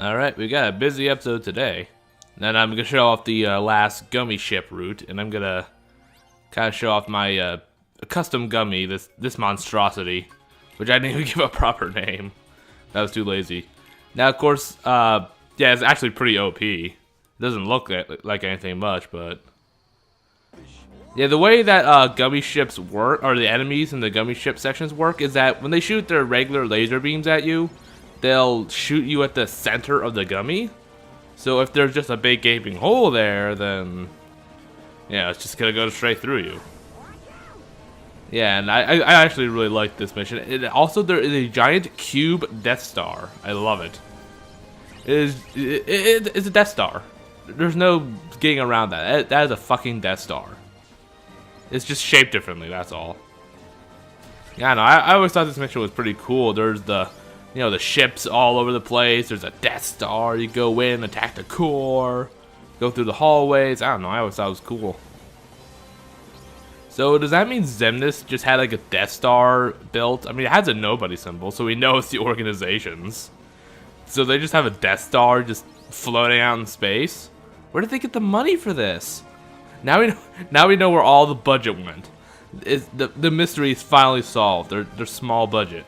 Alright, we got a busy episode today. Then I'm gonna show off the last gummy ship route, and I'm gonna kind of show off my custom gummy, this monstrosity, which I didn't even give a proper name. That was too lazy. Now, of course, yeah, it's actually pretty OP. It doesn't look like anything much, but yeah, the way that gummy ships work, or the enemies in the gummy ship sections work, is that when they shoot their regular laser beams at you, they'll shoot you at the center of the gummy. So if there's just a big gaping hole there, then yeah, it's just gonna go straight through you. Yeah, and I actually really like this mission. Also, there is a giant cube Death Star. I love it. It's a Death Star. There's no getting around that. That is a fucking Death Star. It's just shaped differently, that's all. Yeah, no, I always thought this mission was pretty cool. There's the ships all over the place. There's a Death Star. You go in, attack the core, go through the hallways. I don't know. I always thought it was cool. So does that mean Xemnas just had like a Death Star built? I mean, it has a nobody symbol, so we know it's the organization's. So they just have a Death Star just floating out in space? Where did they get the money for this? Now we know where all the budget went. The mystery is finally solved. Their small budget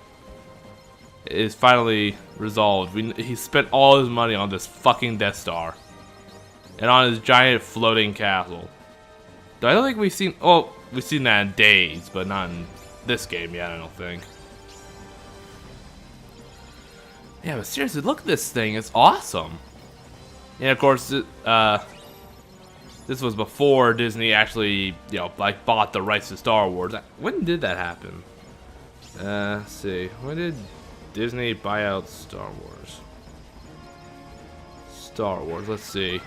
is finally resolved. He spent all his money on this fucking Death Star and on his giant floating castle. I don't think we've seen. Oh, we've seen that in Days, but not in this game yet. I don't think. Yeah, but seriously, look at this thing. It's awesome. And of course, this was before Disney actually, like bought the rights to Star Wars. When did that happen? Let's see. When did Disney buy out Star Wars? Star Wars. Let's see.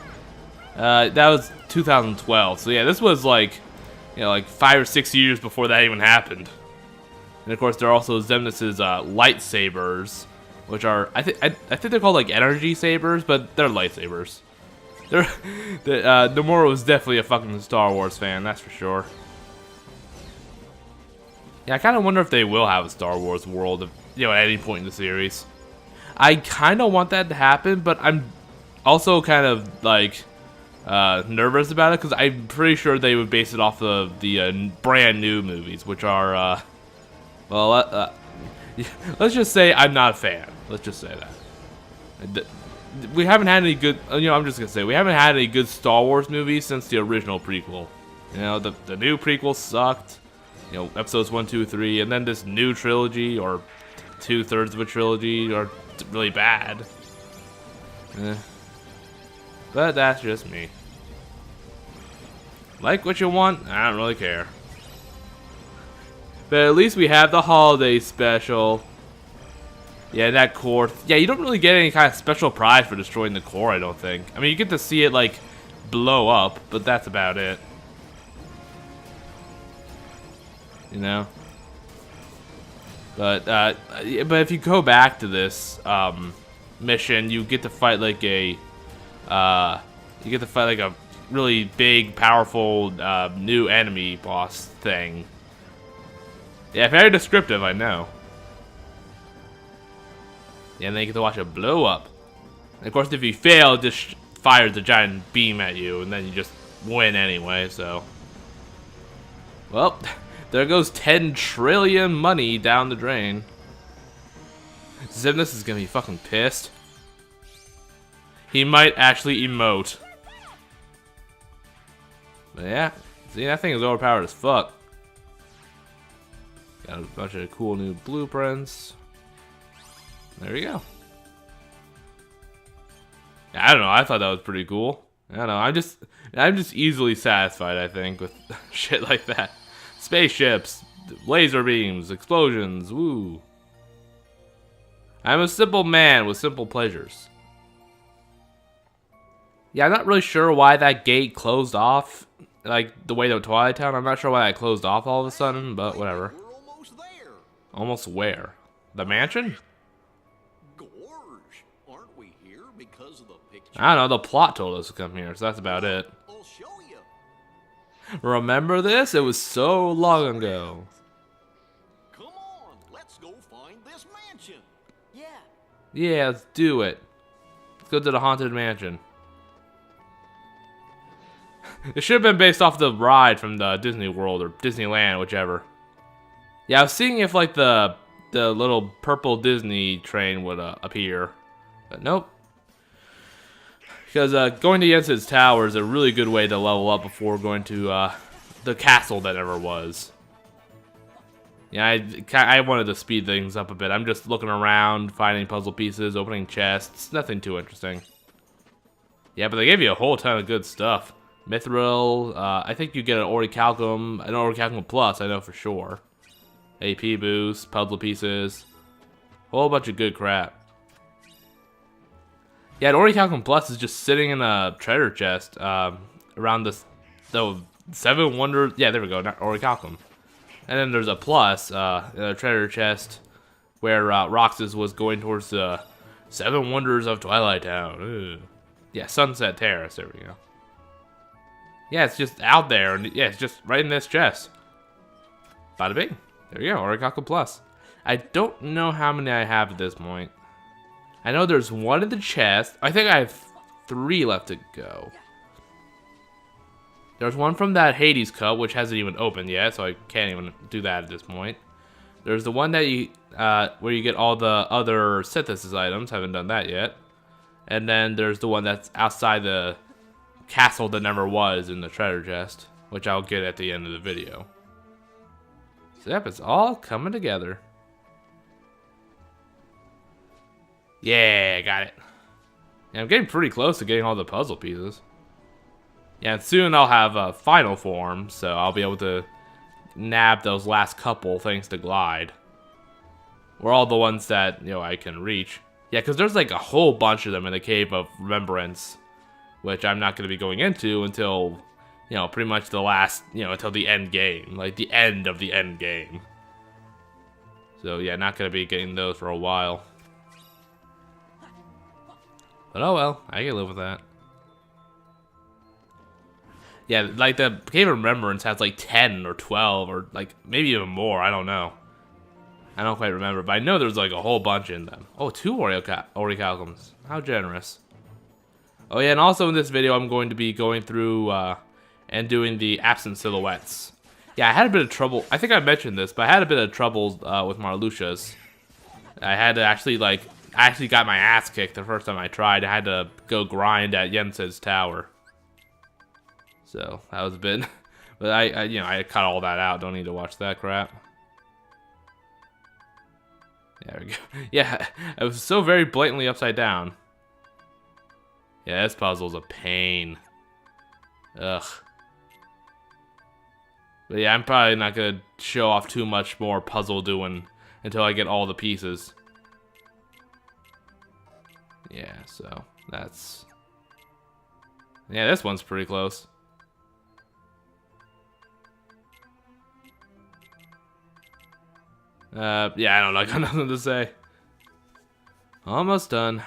That was 2012. So yeah, this was like, like 5 or 6 years before that even happened. And of course, there are also Xemnas' lightsabers, which are I think they're called like energy sabers, but they're lightsabers. Nomura was definitely a fucking Star Wars fan, that's for sure. Yeah, I kind of wonder if they will have a Star Wars world, at any point in the series. I kind of want that to happen, but I'm also kind of like nervous about it because I'm pretty sure they would base it off of the brand new movies, which are well, let's just say I'm not a fan. Let's just say that. We haven't had any good, I'm just gonna say we haven't had any good Star Wars movies since the original prequel. The new prequel sucked. Episodes 1, 2, 3, and then this new trilogy, or 2/3 of a trilogy, are really bad. But that's just me. Like what you want, I don't really care. But at least we have the holiday special. Yeah, that core. Yeah, you don't really get any kind of special prize for destroying the core, I don't think. I mean, you get to see it, like, blow up, but that's about it. But if you go back to this mission, you get to fight like a really big, powerful new enemy boss thing. Yeah, very descriptive, I know. Yeah, and then you get to watch it blow up. And of course, if you fail, it just fires a giant beam at you, and then you just win anyway, so. Well, there goes 10 trillion money down the drain. Xemnas is gonna be fucking pissed. He might actually emote. But yeah, see, that thing is overpowered as fuck. Got a bunch of cool new blueprints. There you go. I don't know. I thought that was pretty cool. I don't know. I'm just easily satisfied, I think, with shit like that. Spaceships, laser beams, explosions. Woo. I'm a simple man with simple pleasures. Yeah, I'm not really sure why that gate closed off, like the way to Twilight Town. I'm not sure why that closed off all of a sudden, but whatever. We're almost there. Almost where? The mansion? Aren't we here because of the picture? I don't know, the plot told us to come here, so that's about it. I'll show you. Remember this? It was so long ago. Come on, let's go find this mansion. Yeah, let's do it. Let's go to the Haunted Mansion. It should have been based off the ride from the Disney World or Disneyland, whichever. Yeah, I was seeing if like the little purple Disney train would appear, but nope. Because going to Jensen's Tower is a really good way to level up before going to the castle that never was. Yeah, I wanted to speed things up a bit. I'm just looking around, finding puzzle pieces, opening chests. Nothing too interesting. Yeah, but they gave you a whole ton of good stuff. Mithril, I think you get an Orichalcum Plus, I know for sure. AP boost, puzzle pieces, a whole bunch of good crap. Yeah, an Orichalcum Plus is just sitting in a treasure chest around the 7 wonders. Yeah, there we go, not Orichalcum. And then there's a plus in a treasure chest where Roxas was going towards the 7 wonders of Twilight Town. Ugh. Yeah, Sunset Terrace, there we go. Yeah, it's just out there, and yeah, it's just right in this chest. Bada bing. There you go, Orichalcum Plus. I don't know how many I have at this point. I know there's 1 in the chest. I think I have 3 left to go. There's 1 from that Hades cup, which hasn't even opened yet, so I can't even do that at this point. There's the one that you where you get all the other synthesis items. Haven't done that yet. And then there's the one that's outside the castle that never was in the treasure chest, which I'll get at the end of the video. So yep, it's all coming together. Yeah, got it. Yeah, I'm getting pretty close to getting all the puzzle pieces. Yeah, and soon I'll have a final form, so I'll be able to nab those last couple thanks to Glide. Or all the ones that, you know, I can reach. Yeah, because there's like a whole bunch of them in the Cave of Remembrance, which I'm not going to be going into until, you know, pretty much the last, you know, until the end game. Like the end of the end game. So yeah, not going to be getting those for a while. But oh well, I can live with that. Yeah, like the Cave of Remembrance has like 10 or 12 or like maybe even more, I don't know. I don't quite remember, but I know there's like a whole bunch in them. Oh, 2 Orichalcums. How generous. Oh yeah, and also in this video I'm going to be going through and doing the absent silhouettes. Yeah, I had a bit of trouble. I think I mentioned this, but I had a bit of trouble with Marluxia's. I had to actually I actually got my ass kicked the first time I tried. I had to go grind at Jensen's Tower. So that was a bit, but I cut all that out. Don't need to watch that crap. There we go. Yeah, it was so very blatantly upside down. Yeah, this puzzle's a pain. Ugh. But yeah, I'm probably not gonna show off too much more puzzle doing until I get all the pieces. Yeah, so that's... Yeah, this one's pretty close. Yeah, I don't know, I got nothing to say. Almost done.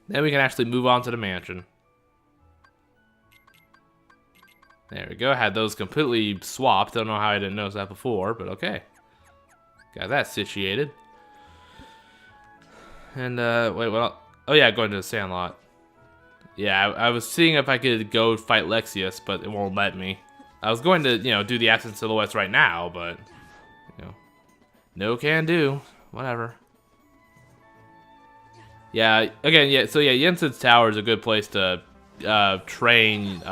Then we can actually move on to the mansion. There we go, had those completely swapped. Don't know how I didn't notice that before, but okay. Got that situated. And, wait, what? Oh yeah, going to the Sandlot. Yeah, I was seeing if I could go fight Lexius, but it won't let me. I was going to, you know, do the absent silhouettes right now, but... No can do. Whatever. Yeah, again, yeah, so yeah, Jensen's Tower is a good place to train,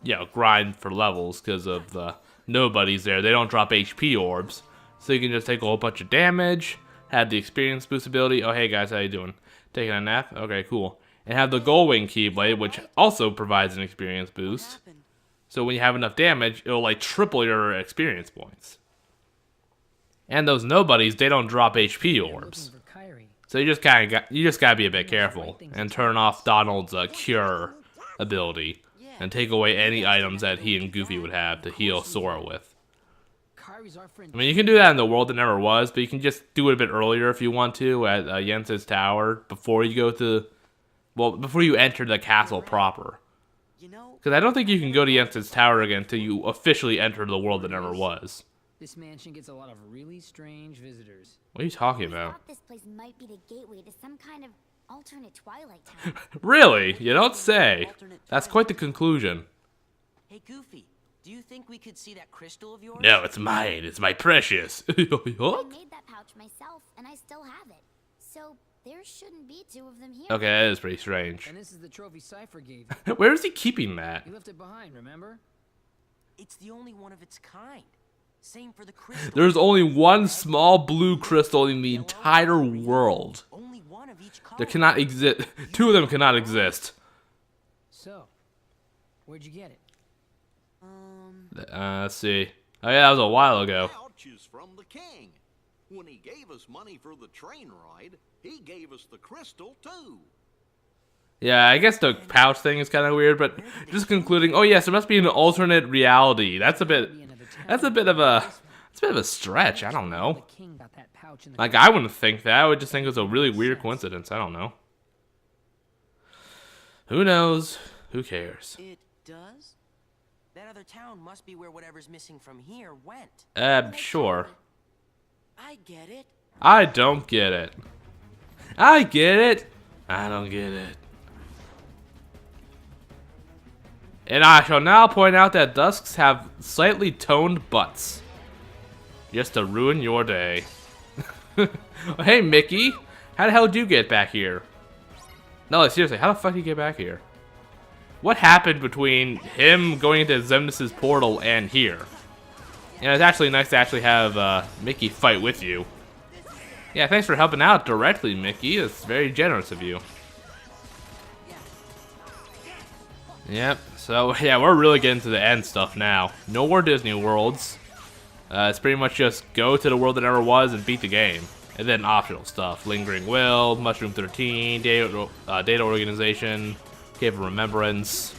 you know, grind for levels because of the nobodies there. They don't drop HP orbs, so you can just take a whole bunch of damage, have the experience boost ability. Oh, hey guys, how you doing? Taking a nap? Okay, cool. And have the Gullwing Keyblade, which also provides an experience boost. So when you have enough damage, it'll like triple your experience points. And those nobodies, they don't drop HP orbs. So you just gotta be a bit careful and turn off Donald's cure ability and take away any items that he and Goofy would have to heal Sora with. I mean, you can do that in the world that never was, but you can just do it a bit earlier if you want to at Jensen's Tower before you go to, well, before you enter the castle proper. Because I don't think you can go to Jensen's Tower again until you officially enter the world that never was. This mansion gets a lot of really strange visitors. What are you talking about? I thought this place might be the gateway to some kind of alternate Twilight Town. Really? You don't say. Alternate That's Twilight. quite the conclusion. Hey, Goofy, do you think we could see that crystal of yours? No, it's mine. It's my precious. I made that pouch myself, and I still have it. So there shouldn't be two of them here. Okay, that is pretty strange. And this is the trophy Cypher gave you. Where is he keeping that? You left it behind, remember? It's the only one of its kind. Same for the crystal. There's only one small blue crystal in the entire world. Only one of each color. There cannot exist. Two of them cannot exist. So, where'd you get it? Let's see. Oh yeah, that was a while ago. Pouch is from the king. When he gave us money for the train ride, he gave us the crystal too. Yeah, I guess the pouch thing is kind of weird, but just concluding. Oh yes, there must be an alternate reality. That's a bit of a stretch. I don't The know. king got that pouch in the Like I wouldn't think that. I would just think it was a really weird coincidence. I don't know. Who knows? Who cares? It does? That other town must be where whatever's missing from here went. Sure. I get it. I don't get it. I get it. I don't get it. And I shall now point out that dusks have slightly toned butts. Just to ruin your day. Hey, Mickey. How the hell did you get back here? No, like, seriously, how the fuck did you get back here? What happened between him going into Xemnas' portal and here? You know, it's actually nice to actually have Mickey fight with you. Yeah, thanks for helping out directly, Mickey. That's very generous of you. Yep, so yeah, we're really getting to the end stuff now. No more Disney Worlds. It's pretty much just go to the world that never was and beat the game. And then optional stuff. Lingering Will, Mushroom 13, Data Organization, Cave of Remembrance.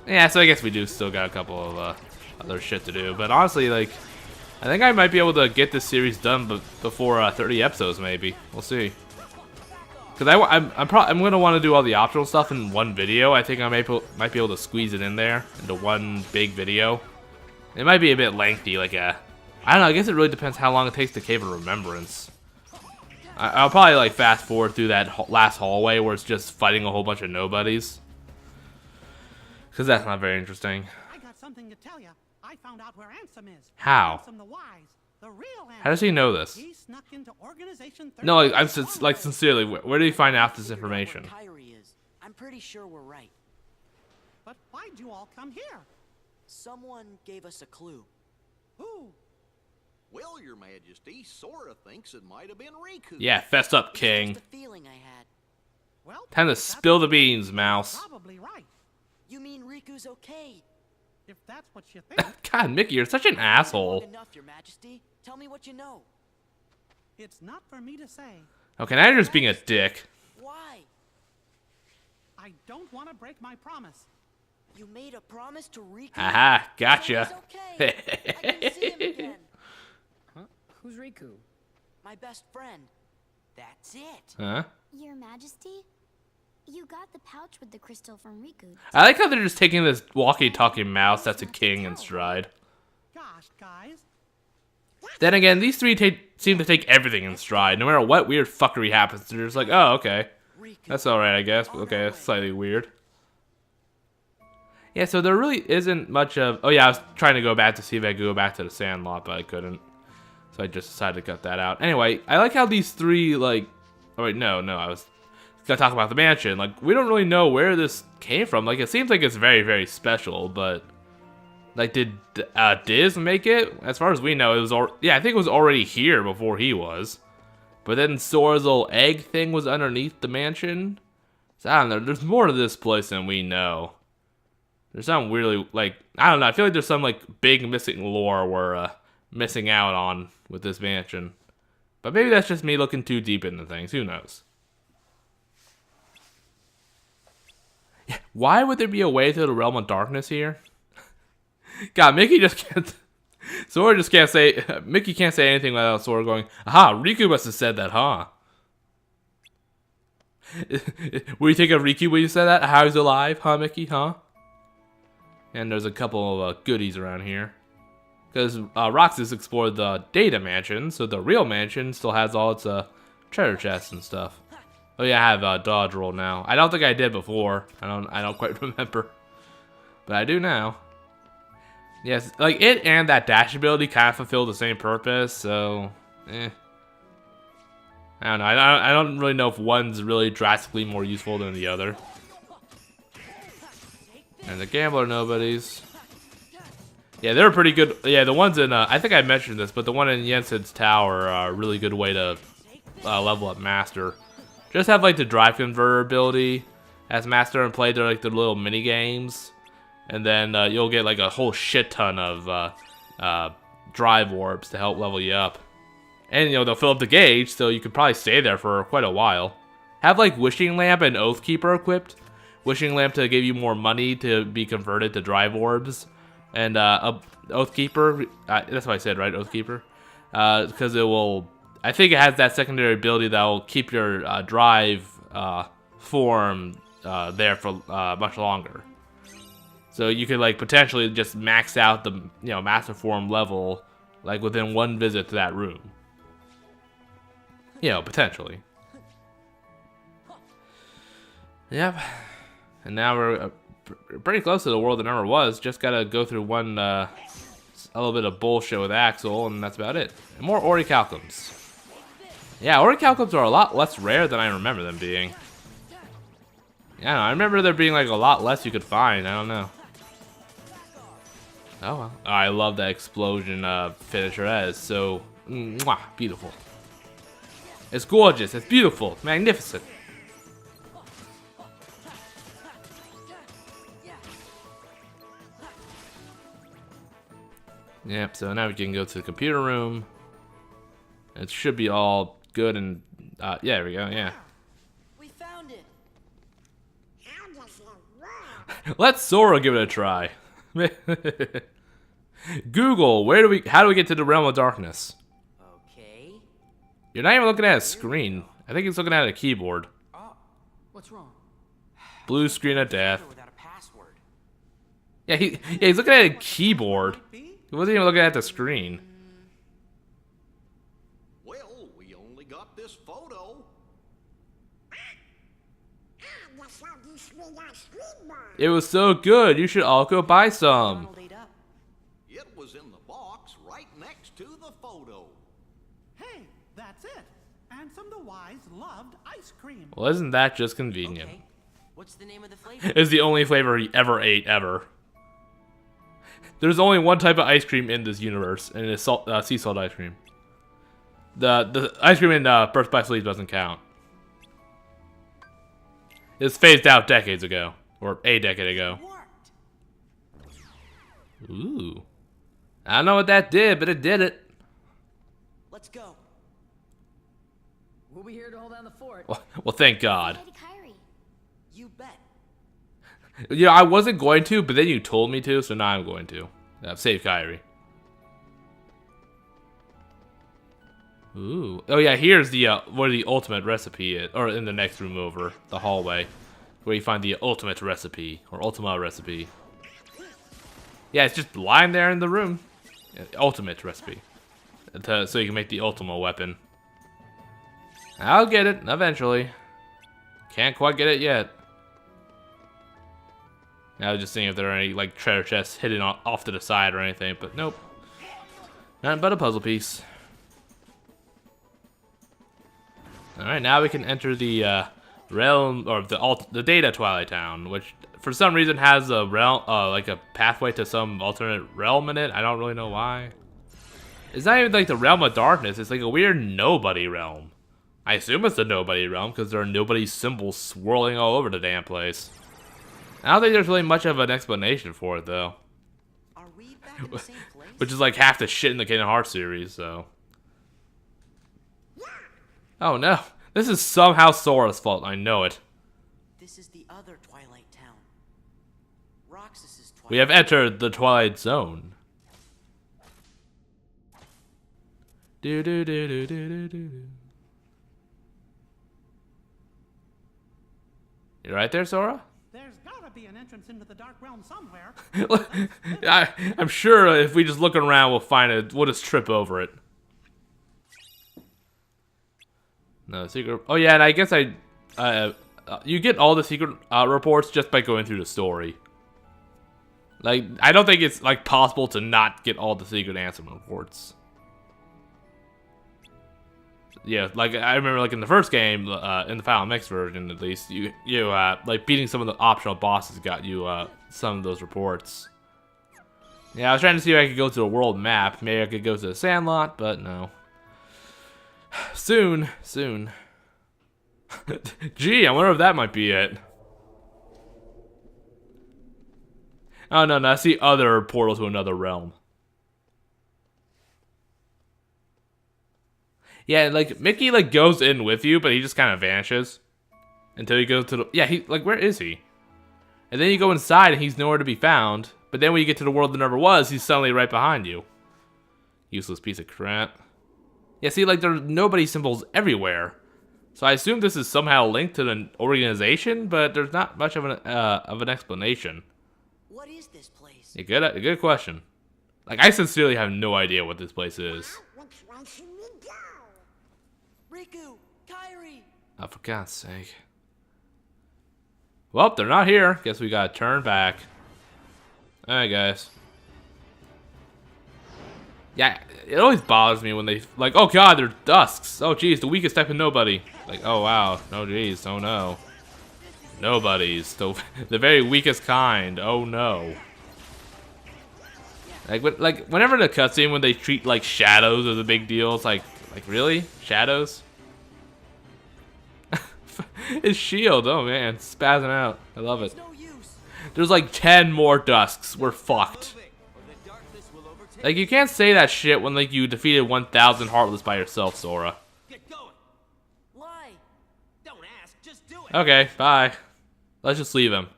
Yeah, so I guess we do still got a couple of other shit to do. But honestly, like, I think I might be able to get this series done before 30 episodes, maybe. We'll see. Because I'm gonna want to do all the optional stuff in one video. I think I might be able to squeeze it in there into one big video. It might be a bit lengthy, like I don't know. I guess it really depends how long it takes to Cave of Remembrance. I'll probably like fast forward through that last hallway where it's just fighting a whole bunch of nobodies. Because that's not very interesting. I got something to tell you. I found out where Ansem is. How? Ansem the Wise, the real Ansem. How does he know this? He snuck into Organization 30. No, like sincerely, where did he find out this information? Where Kyrie is. I'm pretty sure we're right. But why'd you all come here? Someone gave us a clue. Who? Well, Your Majesty, Sora thinks it might have been Riku. Yeah, fess up, It's King. just a feeling I had. Well, Time to that's spill the beans, Mouse. probably right. You mean Riku's okay? If that's what you think, God, Mickey, you're such an asshole. Long enough, Your Majesty. Tell me what you know. it's not for me to say. Okay, now you're just being a dick. Why? I don't want to break my promise. You made a promise to Riku. Haha, gotcha. He's okay. I can see him again. Huh? Who's Riku? My best friend. That's it. Huh? Your Majesty, you got the pouch with the crystal from Riku. I like how they're just taking this walkie-talkie mouse that's a king in stride. Gosh, guys. Then again, these three seem to take everything in stride. No matter what weird fuckery happens, they're just like, oh, okay. Riku. That's alright, I guess. But okay, that's slightly weird. Yeah, so there really isn't much of... Oh, yeah, I was trying to go back to see if I could go back to the Sandlot, but I couldn't. So I just decided to cut that out. Anyway, I like how these three, like... Oh, wait, no, I was gonna talk about the mansion. Like, we don't really know where this came from. Like, it seems like it's very, very special, but... Like, did Diz make it? As far as we know, it was... Yeah, I think it was already here before he was. But then Sora's little egg thing was underneath the mansion. So, I don't know. There's more to this place than we know. There's some really, like... I don't know. I feel like there's some, like, big missing lore we're missing out on with this mansion. But maybe that's just me looking too deep into things. Who knows? Yeah, why would there be a way to the realm of darkness here? God, Mickey just can't... Sora just can't say... Mickey can't say anything without Sora going, aha, Riku must have said that, huh? What do you think of Riku when you said that? How he's alive, huh, Mickey, huh? And there's a couple of goodies around here. Because Roxas explored the Data Mansion, so the real mansion still has all its treasure chests and stuff. Oh yeah, I have a dodge roll now. I don't think I did before. I don't quite remember, but I do now. Yes, like it and that dash ability kind of fulfill the same purpose. So, I don't know. I don't really know if one's really drastically more useful than the other. And the gambler nobodies. Yeah, they're pretty good. Yeah, the ones in I think I mentioned this, but the one in Jensen's Tower are a really good way to level up Master. Just have like the drive converter ability as Master and play like the little mini games, and then you'll get like a whole shit ton of drive orbs to help level you up. And they'll fill up the gauge, so you could probably stay there for quite a while. Have like Wishing Lamp and Oathkeeper equipped. Wishing Lamp to give you more money to be converted to drive orbs, and Oathkeeper. That's what I said, right? Oathkeeper, because it will. I think it has that secondary ability that will keep your drive form there for much longer. So you could like potentially just max out the master form level like within one visit to that room. Potentially. Yep. And now we're pretty close to the world that never was. Just gotta go through one a little bit of bullshit with Axel, and that's about it. And more orichalcums. Yeah, orichalcums are a lot less rare than I remember them being. Yeah, I remember there being like a lot less you could find. I don't know. Oh well. Oh, I love that explosion finisher. That is so mwah, beautiful. It's gorgeous. It's beautiful. It's magnificent. Yep, so now we can go to the computer room. It should be all good and yeah, there we go, yeah. We found it. Let Sora give it a try. Google, how do we get to the realm of darkness? Okay. You're not even looking at a screen. I think he's looking at a keyboard. Oh, what's wrong? Blue screen of death. Without a password. Yeah, he's looking at a keyboard. He wasn't even looking at the screen. Well, we only got this photo. It was so good. You should all go buy some. Donald ate up. It was in the box right next to the photo. Hey, that's it. Ansem the Wise loved ice cream. Well, isn't that just convenient? Okay. What's the name of the flavor? It's the only flavor he ever ate, ever. There's only one type of ice cream in this universe, and it's sea salt ice cream. The ice cream in Birth by Sleep doesn't count. It's phased out decades ago, or a decade ago. Worked. Ooh. I don't know what that did, but it did it. Let's go. We'll be here to hold down the fort. Well, thank God. Lady Kyrie. You bet. Yeah, I wasn't going to, but then you told me to, so now I'm going to. Save Kyrie. Ooh. Oh yeah, here's the where the ultimate recipe is, or in the next room over, the hallway, where you find the ultimate recipe, or Ultima recipe. Yeah, it's just lying there in the room. Ultimate recipe. So you can make the Ultima weapon. I'll get it, eventually. Can't quite get it yet. I was just seeing if there are any like treasure chests hidden off to the side or anything, but nope. Nothing but a puzzle piece. Alright, now we can enter the realm, or the data Twilight Town, which for some reason has a realm, like a pathway to some alternate realm in it. I don't really know why. It's not even like the realm of darkness, it's like a weird nobody realm. I assume it's the nobody realm because there are nobody symbols swirling all over the damn place. I don't think there's really much of an explanation for it though. Are we back in the same place? Which is like half the shit in the Kingdom Hearts series, so. Oh no, this is somehow Sora's fault, I know it. This is the other Twilight Town. Roxas's Twilight. We have entered the Twilight Zone. Do do do do do do do. You right there, Sora? There's gotta be an entrance into the Dark Realm somewhere. I'm sure if we just look around, we'll find it. We'll just trip over it. No secret. Oh yeah, and I guess I you get all the secret reports just by going through the story. Like, I don't think it's like possible to not get all the secret Ansem reports. Yeah, like I remember, like in the first game, in the Final Mix version at least, you like beating some of the optional bosses got you some of those reports. Yeah, I was trying to see if I could go to the world map. Maybe I could go to the Sandlot, but no. Soon. Gee, I wonder if that might be it. Oh, no, I see other portals to another realm. Yeah, like, Mickey, like, goes in with you, but he just kind of vanishes. Until you go to the... Yeah, like, where is he? And then you go inside, and he's nowhere to be found. But then when you get to the world that never was, he's suddenly right behind you. Useless piece of crap. Yeah, see, like, there's nobody symbols everywhere. So I assume this is somehow linked to the organization, but there's not much of an explanation. What is this place? Yeah, good question. Like, I sincerely have no idea what this place is. Riku, Kairi. Oh, for God's sake. Well, they're not here. Guess we gotta turn back. Alright, guys. Yeah, it always bothers me when they, like, oh god, they're dusks. Oh geez, the weakest type of nobody. Like, oh wow, oh geez, oh no. Nobody's, the very weakest kind, oh no. Like whenever the cutscene when they treat, like, shadows as a big deal, it's like really? Shadows? His shield, oh man, spazzing out. I love it. There's like 10 more dusks. We're fucked. Like, you can't say that shit when, like, you defeated 1,000 Heartless by yourself, Sora. Get going. Why? Don't ask, just do it. Okay, bye. Let's just leave him.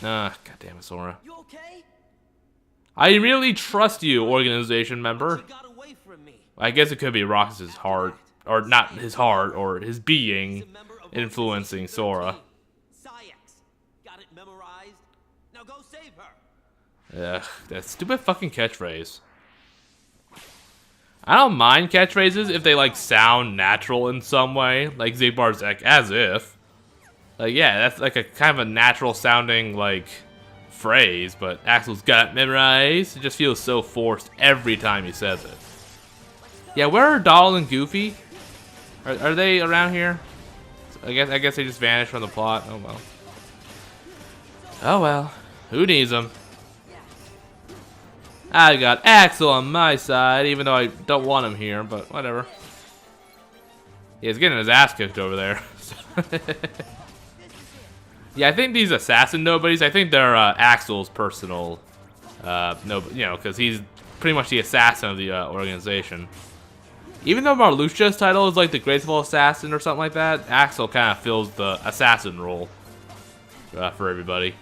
Ah, god damn it, Sora. You okay? I really trust you, organization member. You got away from me. I guess it could be Roxas' heart. Or not his heart, or his being influencing Sora. Got it memorized. Now go save her. Ugh, that stupid fucking catchphrase. I don't mind catchphrases if they, like, sound natural in some way. Like Zigbar's like, as if. Like, yeah, that's like a kind of a natural sounding, like, phrase, but Axel's got it memorized. It just feels so forced every time he says it. Yeah, where are Donald and Goofy? Are they around here? I guess they just vanished from the plot. Oh well. Oh well. Who needs them? I got Axel on my side, even though I don't want him here, but whatever. Yeah, he's getting his ass kicked over there. Yeah, I think these assassin nobodies, I think they're Axel's personal, because he's pretty much the assassin of the organization. Even though Marluxia's title is like the Graceful Assassin or something like that, Axel kind of fills the assassin role for everybody.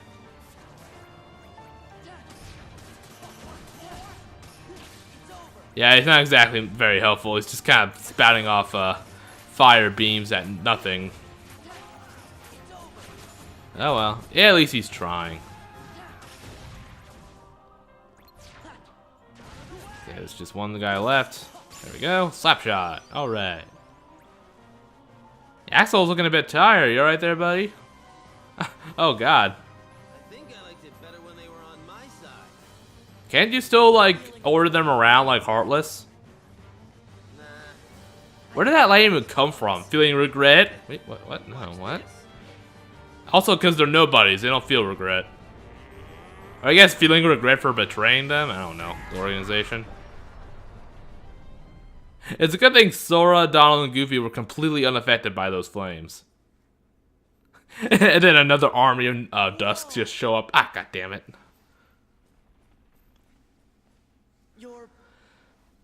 Yeah, he's not exactly very helpful. He's just kind of spouting off fire beams at nothing. Oh well. Yeah, at least he's trying. Okay, there's just one guy left. There we go. Slap shot. Alright. Axel's looking a bit tired. You alright there, buddy? Oh god. I think I liked it better when they were on my side. Can't you still, like, order them around like Heartless? Nah. Where did that line even come from? Feeling regret? Wait, what? No, what? Also, because they're nobodies, they don't feel regret. Or I guess feeling regret for betraying them? I don't know. The organization. It's a good thing Sora, Donald, and Goofy were completely unaffected by those flames. And then another army of dusks just show up. Ah, god damn it. You're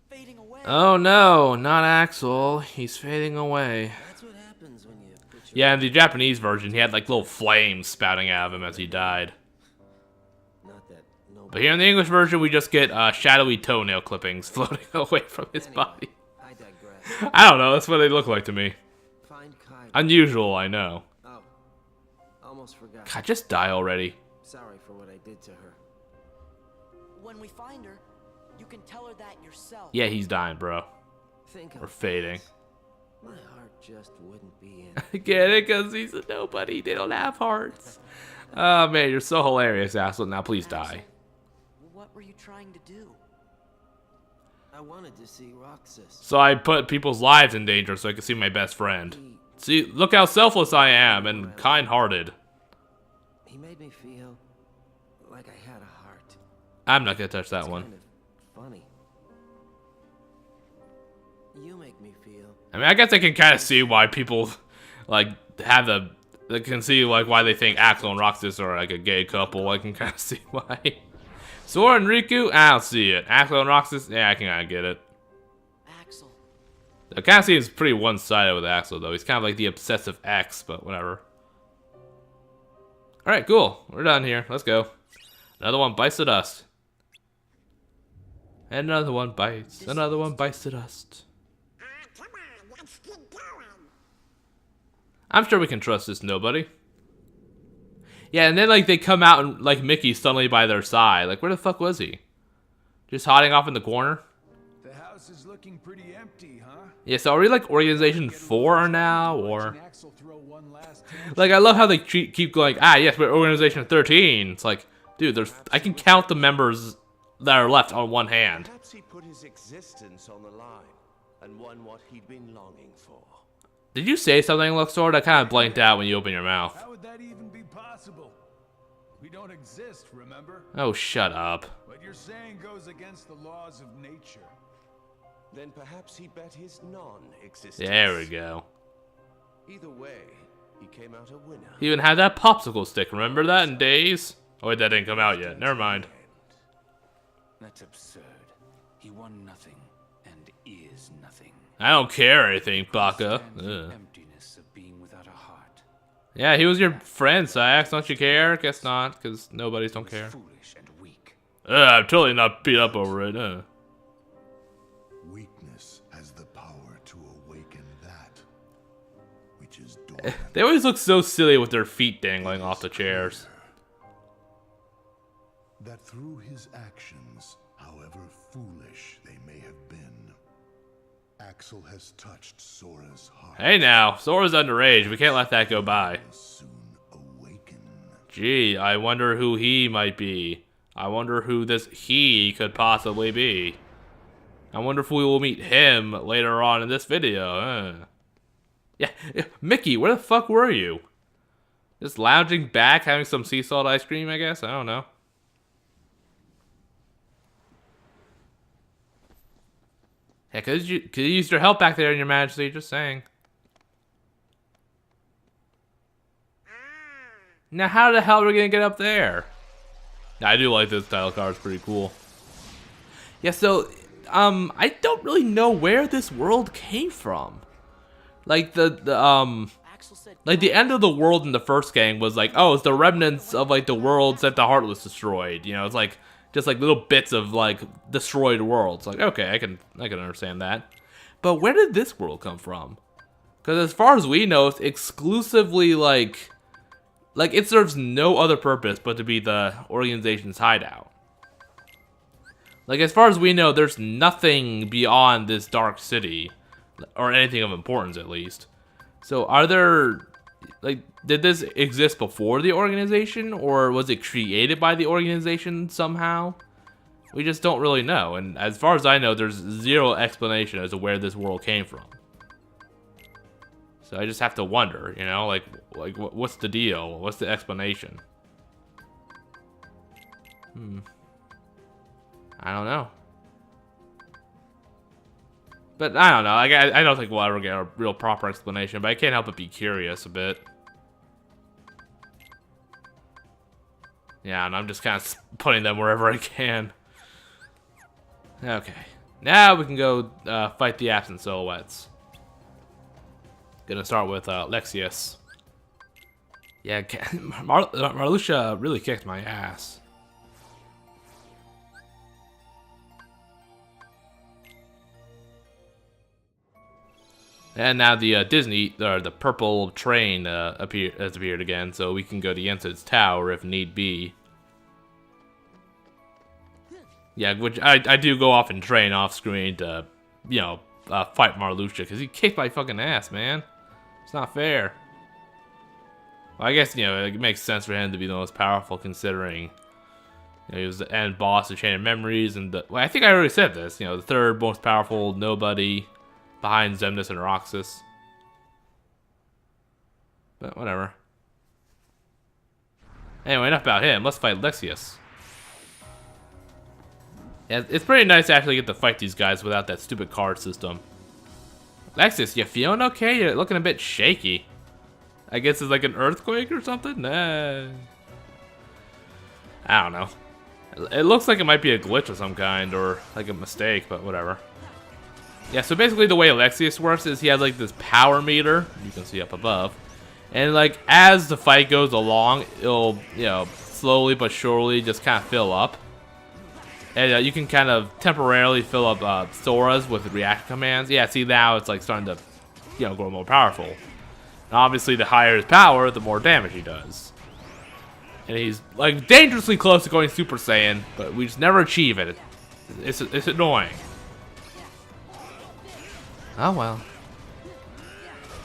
fading away. Oh no, not Axel. He's fading away. That's what happens when you put your... Yeah, in the Japanese version, he had like little flames spouting out of him as he died. Not that nobody... But here in the English version, we just get shadowy toenail clippings floating away from his body. I digress. I don't know, that's what they look like to me. Find Kairi. Unusual, I know. Oh. Almost forgot. God, just die already. Sorry for what I did to her. When we find her, you can tell her that yourself. Yeah, he's dying, bro. Think Or of fading. this. My heart just wouldn't be in. Get it? Because he's a nobody. They don't have hearts. Oh, man, you're so hilarious, Axel. Now please die. What were you trying to do? I wanted to see Roxas. So I put people's lives in danger so I could see my best friend. See, look how selfless I am and kind-hearted. He made me feel like I had a heart. I'm not gonna touch that It's one. kind of funny. You make me feel. I mean, I guess I can kind of see why people, like, have the... They can see, like, why they think Axel and Roxas are, like, a gay couple. I can kind of see why. Sora and Riku? I don't see it. Axel and Roxas? Yeah, I can kind of get it. Axel. I kind of seems pretty one-sided with Axel, though. He's kind of like the obsessive ex, but whatever. Alright, cool. We're done here. Let's go. Another one bites the dust. And another one bites. Another one bites the dust. Come on, let's get going. I'm sure we can trust this nobody. Yeah, and then, like, they come out and, like, Mickey's suddenly by their side. Like, where the fuck was he? Just hiding off in the corner? The house is looking pretty empty, huh? Yeah, so are we, like, Organization 4 now, or... Like, I love how they keep going, yes, we're Organization 13. It's like, dude, I can count the members that are left on one hand. Perhaps he put his existence on the line and won what he'd been longing for. Did you say something, Luxor? That kind of blanked out when you opened your mouth. How would that even be possible? We don't exist, remember? Oh, shut up. What you're saying goes against the laws of nature. Then perhaps he bet his non-existence. There we go. Either way, he came out a winner. He even had that popsicle stick. Remember that in Days? Oh, wait, that didn't come out yet. Never mind. That's absurd. He won nothing and is nothing. I don't care anything, Baka. Emptiness of being without a heart. Yeah, he was your friend, Sax. Don't you care? Guess not, because nobody's don't care. Foolish and weak. I'm totally not beat up over it. Weakness has the power to awaken that which is dormant. They always look so silly with their feet dangling off the chairs. That through his actions, however foolish they may have been, Axel has touched Sora's heart. Hey now, Sora's underage. We can't let that go by. Soon awaken. Gee, I wonder who he might be. I wonder who this he could possibly be. I wonder if we will meet him later on in this video. Yeah, Mickey, where the fuck were you? Just lounging back, having some sea salt ice cream, I guess? I don't know. Yeah, could you use your help back there in your majesty, just saying. Now how the hell are we gonna get up there? Now, I do like this title card, it's pretty cool. Yeah, so I don't really know where this world came from. Like like the end of the world in the first game was like, oh, it's the remnants of like the worlds that the Heartless destroyed. You know, it's like just like little bits of like destroyed worlds. Like, okay, I can understand that. But where did this world come from? Because as far as we know, it's exclusively like it serves no other purpose but to be the organization's hideout. Like, as far as we know, there's nothing beyond this dark city, or anything of importance at least. So are there, like, did this exist before the organization, or was it created by the organization somehow? We just don't really know, and as far as I know, there's zero explanation as to where this world came from. So I just have to wonder, you know, like what's the deal? What's the explanation? I don't know. But I don't know. Like, I don't think we'll ever get a real proper explanation, but I can't help but be curious a bit. Yeah, and I'm just kind of putting them wherever I can. Okay. Now we can go fight the absent silhouettes. Gonna start with Lexius. Yeah, Marluxia really kicked my ass. And now the Disney, or the purple train has appeared again, so we can go to Yensid's tower if need be. Yeah, which I do go off and train off screen to, you know, fight Marluxia, because he kicked my fucking ass, man. It's not fair. Well, I guess, you know, it makes sense for him to be the most powerful, considering, you know, he was the end boss of Chain of Memories, and well, I think I already said this, you know, the third most powerful nobody behind Xemnas and Roxas. But whatever. Anyway, enough about him. Let's fight Lexius. Yeah, it's pretty nice to actually get to fight these guys without that stupid card system. Lexius, you feeling okay? You're looking a bit shaky. I guess it's like an earthquake or something? Nah. I don't know. It looks like it might be a glitch of some kind or like a mistake, but whatever. Yeah, so basically the way Lexius works is he has like this power meter, you can see up above. And like as the fight goes along, it'll, you know, slowly but surely just kind of fill up. And you can kind of temporarily fill up Sora's with reaction commands. Yeah, see now it's like starting to, you know, grow more powerful. And obviously the higher his power, the more damage he does. And he's like dangerously close to going Super Saiyan, but we just never achieve it. It's annoying. Oh well.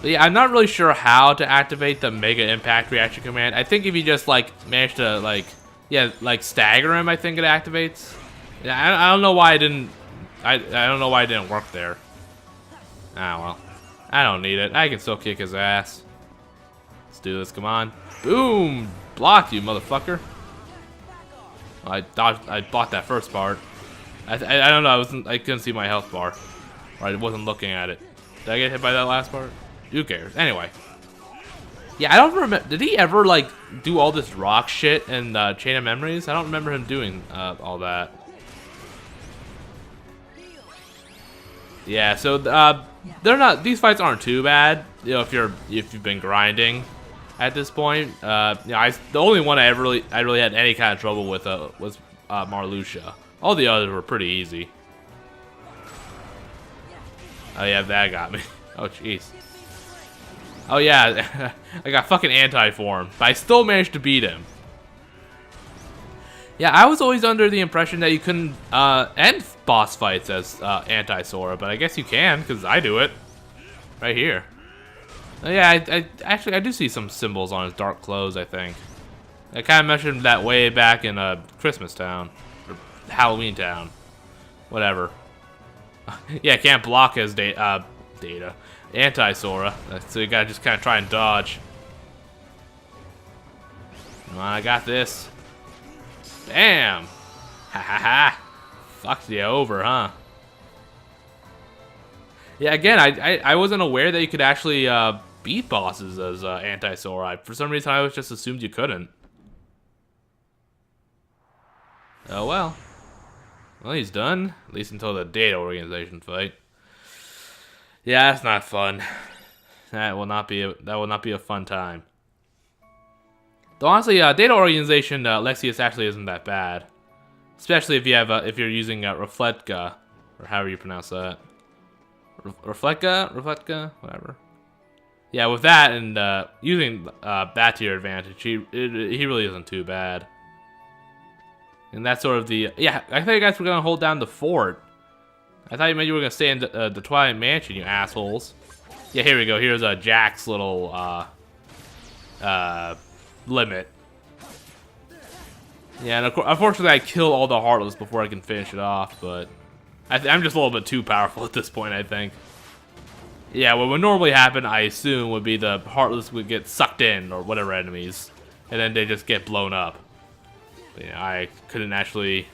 But yeah, I'm not really sure how to activate the Mega Impact reaction command. I think if you just like manage to like, yeah, like stagger him, I think it activates. Yeah, I don't know why I didn't. I don't know why it didn't work there. Ah well, I don't need it. I can still kick his ass. Let's do this. Come on. Boom! Blocked you, motherfucker. I bought that first part. I don't know. I couldn't see my health bar. Or I wasn't looking at it. Did I get hit by that last part? Who cares? Anyway. Yeah, I don't remember. Did he ever like do all this rock shit in Chain of Memories? I don't remember him doing all that. Yeah, so they're not. These fights aren't too bad. You know, if you've been grinding at this point. You know, the only one I really had any kind of trouble with was Marluxia. All the others were pretty easy. Oh yeah, that got me. Oh jeez. Oh yeah, I got fucking anti-form, but I still managed to beat him. Yeah, I was always under the impression that you couldn't end boss fights as anti-Sora, but I guess you can, because I do it. Right here. Oh, yeah, I do see some symbols on his dark clothes, I think. I kind of mentioned that way back in Christmas Town. Or Halloween Town. Whatever. Yeah, can't block his data. Anti-Sora. So you gotta just kind of try and dodge. Come on, I got this. Bam! Ha ha ha! Fucked you over, huh? Yeah, again, I wasn't aware that you could actually beat bosses as anti-Sora. For some reason, I always just assumed you couldn't. Oh well. Well, he's done. At least until the Data Organization fight. Yeah, that's not fun. That will not be a fun time. Though honestly, Data Organization Lexius actually isn't that bad, especially if you have if you're using Refletka, or however you pronounce that. Refletka, whatever. Yeah, with that and using that to your advantage, he really isn't too bad. And that's sort of the I thought you guys were gonna hold down the fort. I thought maybe you were gonna stay in the Twilight Mansion, you assholes. Yeah, here we go. Here's Jack's little limit. Yeah, and unfortunately I killed all the Heartless before I can finish it off, but I'm just a little bit too powerful at this point, I think. Yeah, what would normally happen, I assume, would be the Heartless would get sucked in, or whatever enemies, and then they just get blown up. But, you know, I couldn't actually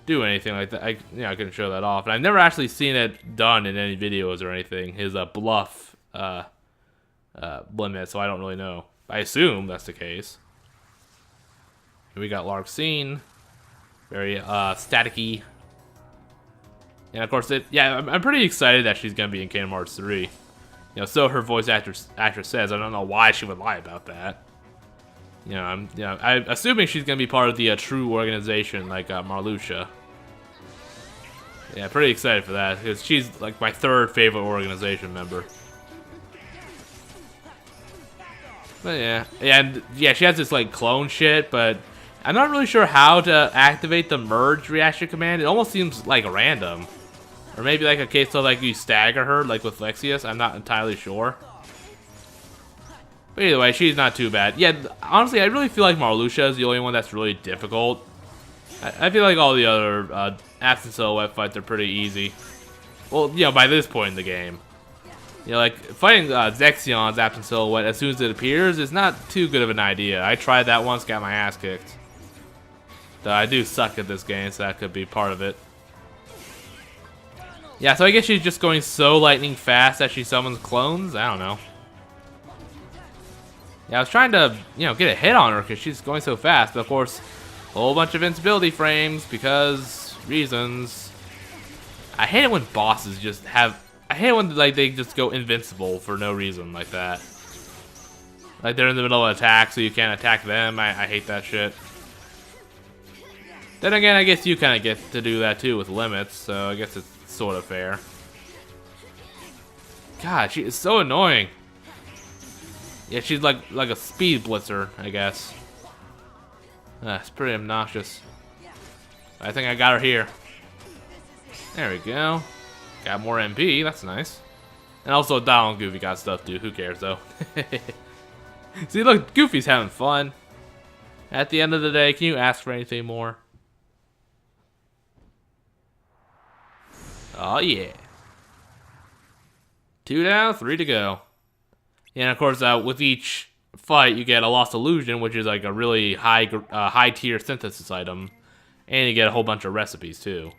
do anything like that. I couldn't show that off. And I've never actually seen it done in any videos or anything. His bluff limit, so I don't really know. I assume that's the case. Here we got Larxene. Very staticky. And of course, I'm pretty excited that she's gonna be in Kingdom Hearts 3. You know, so her voice actress says. I don't know why she would lie about that. You know, I'm assuming she's gonna be part of the true organization like Marluxia. Yeah, pretty excited for that because she's like my third favorite organization member. But yeah, she has this like clone shit, but I'm not really sure how to activate the merge reaction command. It almost seems like random. Or maybe like a case of like you stagger her, like with Lexius. I'm not entirely sure. But either way, she's not too bad. Yeah, honestly, I really feel like Marluxia is the only one that's really difficult. I feel like all the other Axel Silhouette fights are pretty easy. Well, you know, by this point in the game. You know, like, fighting Zexion's Axel Silhouette as soon as it appears is not too good of an idea. I tried that once, got my ass kicked. Though I do suck at this game, so that could be part of it. Yeah, so I guess she's just going so lightning fast that she summons clones? I don't know. Yeah, I was trying to, you know, get a hit on her because she's going so fast, but of course, a whole bunch of invincibility frames because reasons. I hate it when bosses just have... I hate it when like they just go invincible for no reason like that. Like they're in the middle of an attack, so you can't attack them. I hate that shit. Then again, I guess you kind of get to do that too with limits, so I guess it's sort of fair. God, she is so annoying. Yeah, she's like a speed blitzer, I guess. It's pretty obnoxious. I think I got her here. There we go. Got more MP, that's nice. And also Donald and Goofy got stuff too, who cares though. See, look, Goofy's having fun. At the end of the day, can you ask for anything more? Oh yeah. 2 down, 3 to go. And of course, with each fight, you get a Lost Illusion, which is like a really high tier synthesis item, and you get a whole bunch of recipes too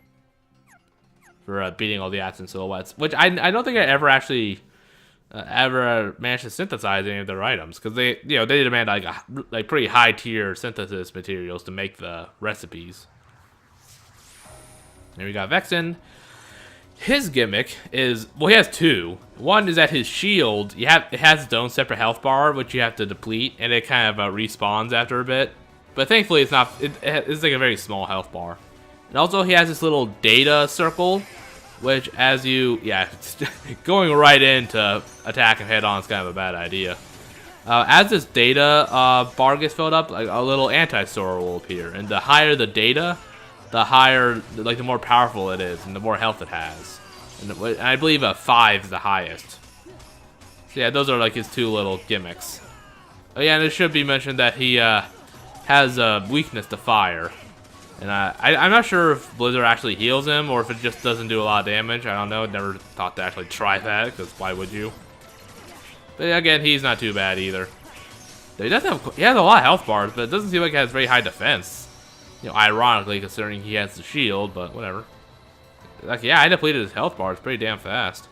for beating all the Axel Silhouettes. Which I don't think I ever actually ever managed to synthesize any of their items because they demand like pretty high tier synthesis materials to make the recipes. There we got Vexen. His gimmick is, well, he has two. One is that his shield, it has its own separate health bar, which you have to deplete, and it kind of respawns after a bit. But thankfully, it's like a very small health bar. And also, he has this little data circle, which as you, going right into attack him head on is kind of a bad idea. As this data bar gets filled up, like a little anti-Sora will appear, and the higher the data, the higher, like the more powerful it is, and the more health it has. And I believe a 5 is the highest. So yeah, those are like his two little gimmicks. Oh yeah, and it should be mentioned that he has a weakness to fire. And I'm not sure if Blizzard actually heals him, or if it just doesn't do a lot of damage. I don't know, never thought to actually try that, because why would you? But again, he's not too bad either. He has a lot of health bars, but it doesn't seem like he has very high defense. You know, ironically, considering he has the shield, but whatever. Like, yeah, I depleted his health bar. It's pretty damn fast.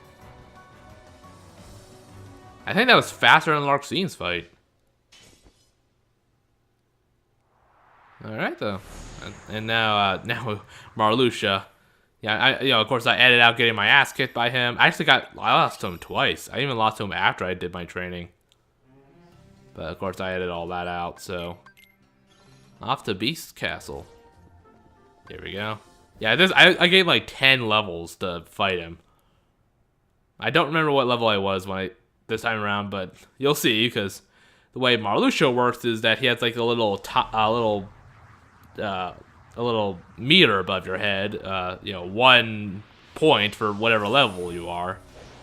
I think that was faster than Larxine's fight. All right, though. And now Marluxia. Yeah, of course, I edited out getting my ass kicked by him. I lost to him twice. I even lost to him after I did my training. But of course, I edited all that out. So. Off to Beast Castle. Here we go. Yeah, I gave like 10 levels to fight him. I don't remember what level I was this time around, but you'll see because the way Marluxia works is that he has like a little meter above your head. 1 point for whatever level you are.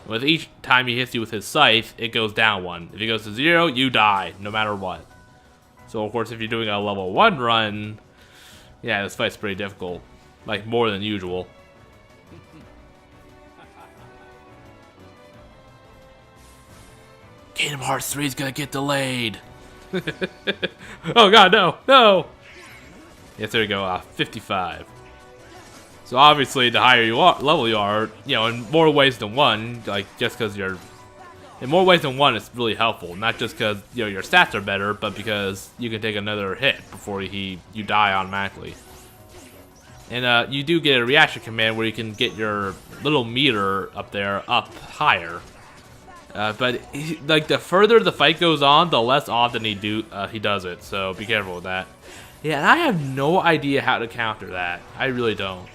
With each time he hits you with his scythe, it goes down 1. If he goes to 0, you die, no matter what. So, of course, if you're doing a level 1 run, yeah, this fight's pretty difficult. Like, more than usual. Kingdom Hearts 3 is gonna get delayed. Oh, God, no! No! Yes, there we go, 55. So, obviously, the higher level you are, in more ways than one, like, just because you're... In more ways than one, it's really helpful. Not just because your stats are better, but because you can take another hit before you die automatically. And you do get a reaction command where you can get your little meter up there up higher. But like the further the fight goes on, the less often he does it. So be careful with that. Yeah, and I have no idea how to counter that. I really don't.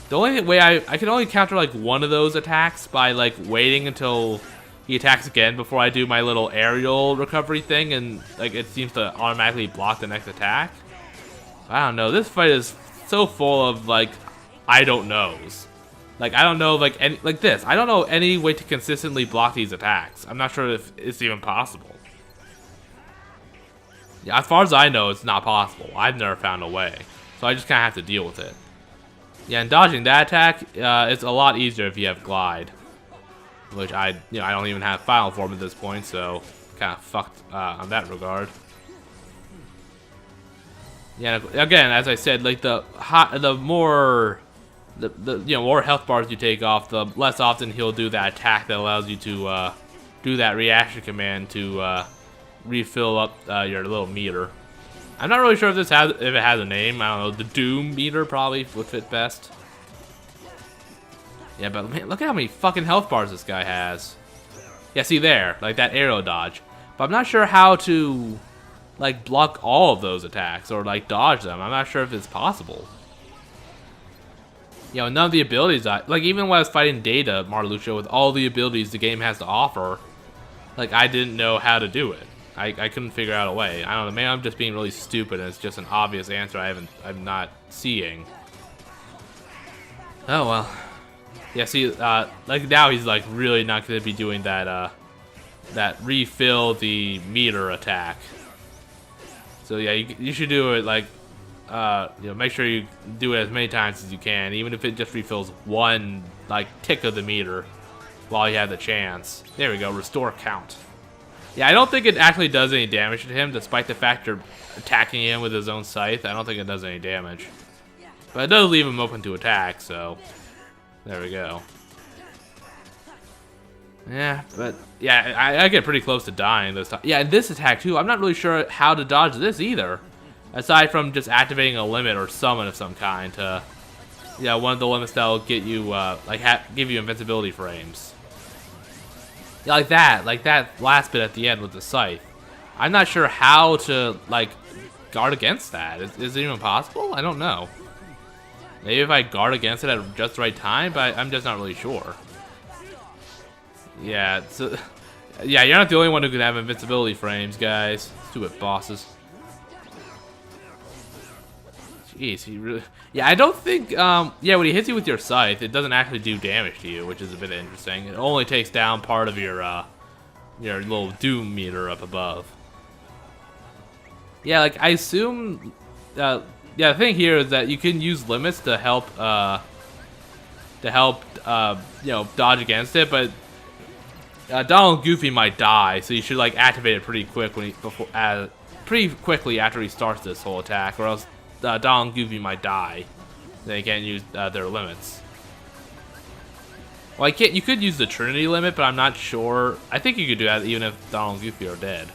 The only way I can only counter like one of those attacks by like waiting until he attacks again before I do my little aerial recovery thing, and like it seems to automatically block the next attack. I don't know. This fight is so full of like I don't knows. Like, I don't know, like, any, like this. I don't know any way to consistently block these attacks. I'm not sure if it's even possible. Yeah, as far as I know, it's not possible. I've never found a way. So I just kind of have to deal with it. Yeah, and dodging that attack, it's a lot easier if you have Glide. Which I don't even have Final Form at this point, so kind of fucked on that regard. Yeah, again, as I said, like the more more health bars you take off, the less often he'll do that attack that allows you to do that reaction command to refill up your little meter. I'm not really sure if it has a name. I don't know. The Doom meter probably would fit best. Yeah, but man, look at how many fucking health bars this guy has. Yeah, see there, like that arrow dodge. But I'm not sure how to like block all of those attacks or like dodge them. I'm not sure if it's possible. You know, none of the abilities like even when I was fighting Data Marluxia with all the abilities the game has to offer, like I didn't know how to do it. I couldn't figure out a way. I don't know, maybe I'm just being really stupid and it's just an obvious answer I'm not seeing. Oh well. Yeah, see, like now he's like really not gonna be doing that that refill the meter attack. So yeah, you should do it like make sure you do it as many times as you can, even if it just refills one like tick of the meter while you have the chance. There we go, restore count. Yeah, I don't think it actually does any damage to him, despite the fact you're attacking him with his own scythe. I don't think it does any damage. But it does leave him open to attack, so there we go. Yeah, but yeah, I get pretty close to dying this time. Yeah, and this attack too, I'm not really sure how to dodge this either. Aside from just activating a limit or summon of some kind to, one of the limits that'll get you, give you invincibility frames. Yeah, like that last bit at the end with the scythe. I'm not sure how to, like, guard against that. Is it even possible? I don't know. Maybe if I guard against it at just the right time, but I'm just not really sure. Yeah, so, yeah, you're not the only one who can have invincibility frames, guys. Stupid bosses. Jeez, he really... Yeah, I don't think, when he hits you with your scythe, it doesn't actually do damage to you, which is a bit interesting. It only takes down part of your little doom meter up above. Yeah, like, I assume, the thing here is that you can use limits to help, dodge against it, but Donald and Goofy might die, so you should, like, activate it pretty quick pretty quickly after he starts this whole attack, or else Donald and Goofy might die. They can't use their limits. Well, you could use the Trinity limit, but I'm not sure. I think you could do that even if Donald and Goofy are dead.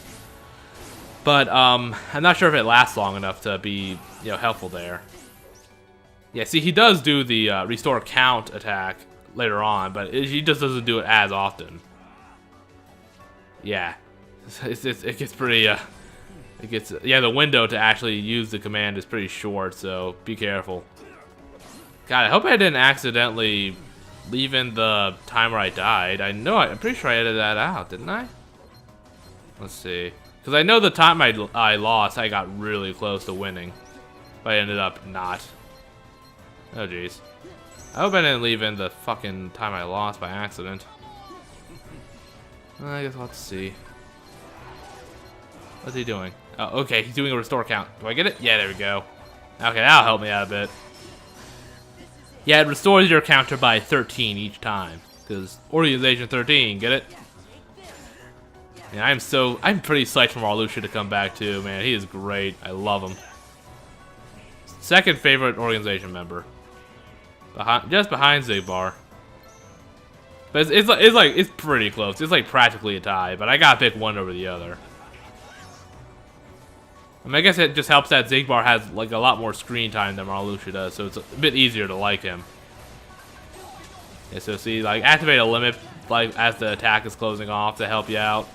But I'm not sure if it lasts long enough to be helpful there. Yeah, see, he does do the restore count attack later on, but he just doesn't do it as often. Yeah, it gets pretty. The window to actually use the command is pretty short, so be careful. God, I hope I didn't accidentally leave in the time where I died. I'm pretty sure I edited that out, didn't I? Let's see. Because I know the time I lost, I got really close to winning. But I ended up not. Oh, jeez. I hope I didn't leave in the fucking time I lost by accident. I guess let's see. What's he doing? Oh, okay, he's doing a restore count. Do I get it? Yeah, there we go. Okay, that'll help me out a bit. Yeah, it restores your counter by 13 each time. Because Organization 13, get it? Yeah, I'm pretty psyched for Marluxia to come back too, man. He is great. I love him. Second favorite Organization member. Just behind Zigbar. But it's pretty close. It's like practically a tie, but I gotta pick one over the other. I mean, I guess it just helps that Zigbar has like a lot more screen time than Marluxia does, so it's a bit easier to like him. Yeah, so see, like activate a limit like as the attack is closing off to help you out.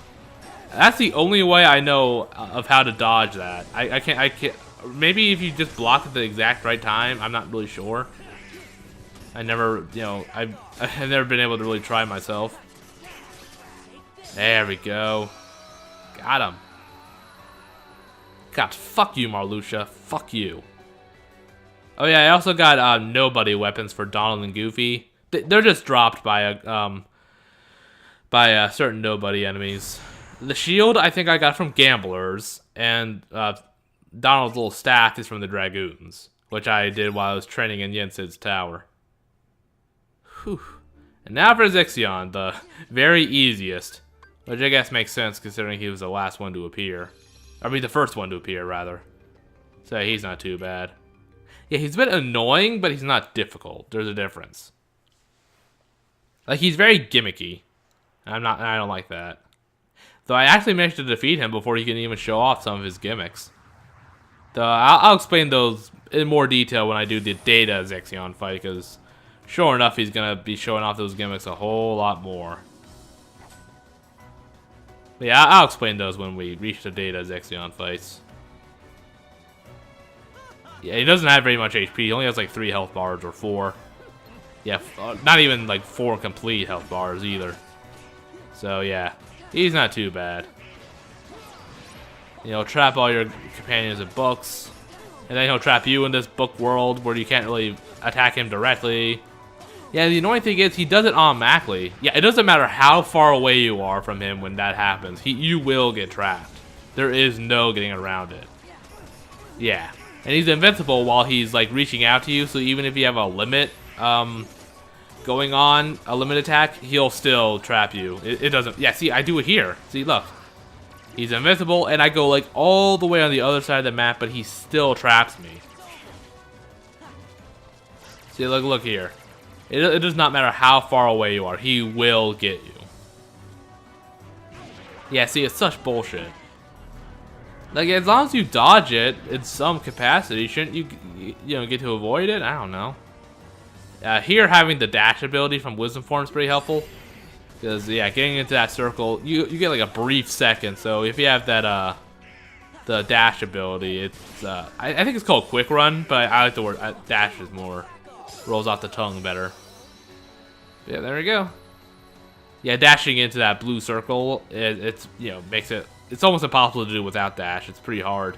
That's the only way I know of how to dodge that. I can't. Maybe if you just block at the exact right time. I'm not really sure. I've never been able to really try myself. There we go. Got him. God, fuck you, Marluxia. Fuck you. Oh yeah, I also got nobody weapons for Donald and Goofy. they're just dropped by a certain nobody enemies. The shield I think I got from gamblers, and Donald's little staff is from the dragoons, which I did while I was training in Yensid's tower. Whew. And now for Zixion, the very easiest, which I guess makes sense considering he was the last one to appear. I mean, the first one to appear, rather. So he's not too bad. Yeah, he's a bit annoying, but he's not difficult. There's a difference. Like, he's very gimmicky. I don't like that. Though I actually managed to defeat him before he can even show off some of his gimmicks. Though I'll explain those in more detail when I do the Data Zixion fight, because sure enough, he's going to be showing off those gimmicks a whole lot more. But yeah, I'll explain those when we reach the Data Zixion fights. Yeah, he doesn't have very much HP. He only has like 3 health bars or 4. Yeah, not even like 4 complete health bars either. So yeah, he's not too bad. You know, trap all your companions in books, and then he'll trap you in this book world where you can't really attack him directly. Yeah, the annoying thing is he does it automatically. Yeah, it doesn't matter how far away you are from him when that happens. You will get trapped. There is no getting around it. Yeah. And he's invincible while he's like reaching out to you, so even if you have a limit going on, a limit attack, he'll still trap you. It doesn't, yeah, see, I do it here. See, look. He's invincible, and I go like all the way on the other side of the map, but he still traps me. See, look here. It does not matter how far away you are, he will get you. Yeah, see, it's such bullshit. Like, as long as you dodge it in some capacity, shouldn't you know, get to avoid it? I don't know. Here, having the dash ability from Wisdom Form is pretty helpful. Because, yeah, getting into that circle, you get like a brief second. So, if you have that, the dash ability, it's, I think it's called Quick Run, but I like the word dash is more, rolls off the tongue better. Yeah, there we go. Yeah, dashing into that blue circle, it's, you know, makes it, it's almost impossible to do without dash. It's pretty hard.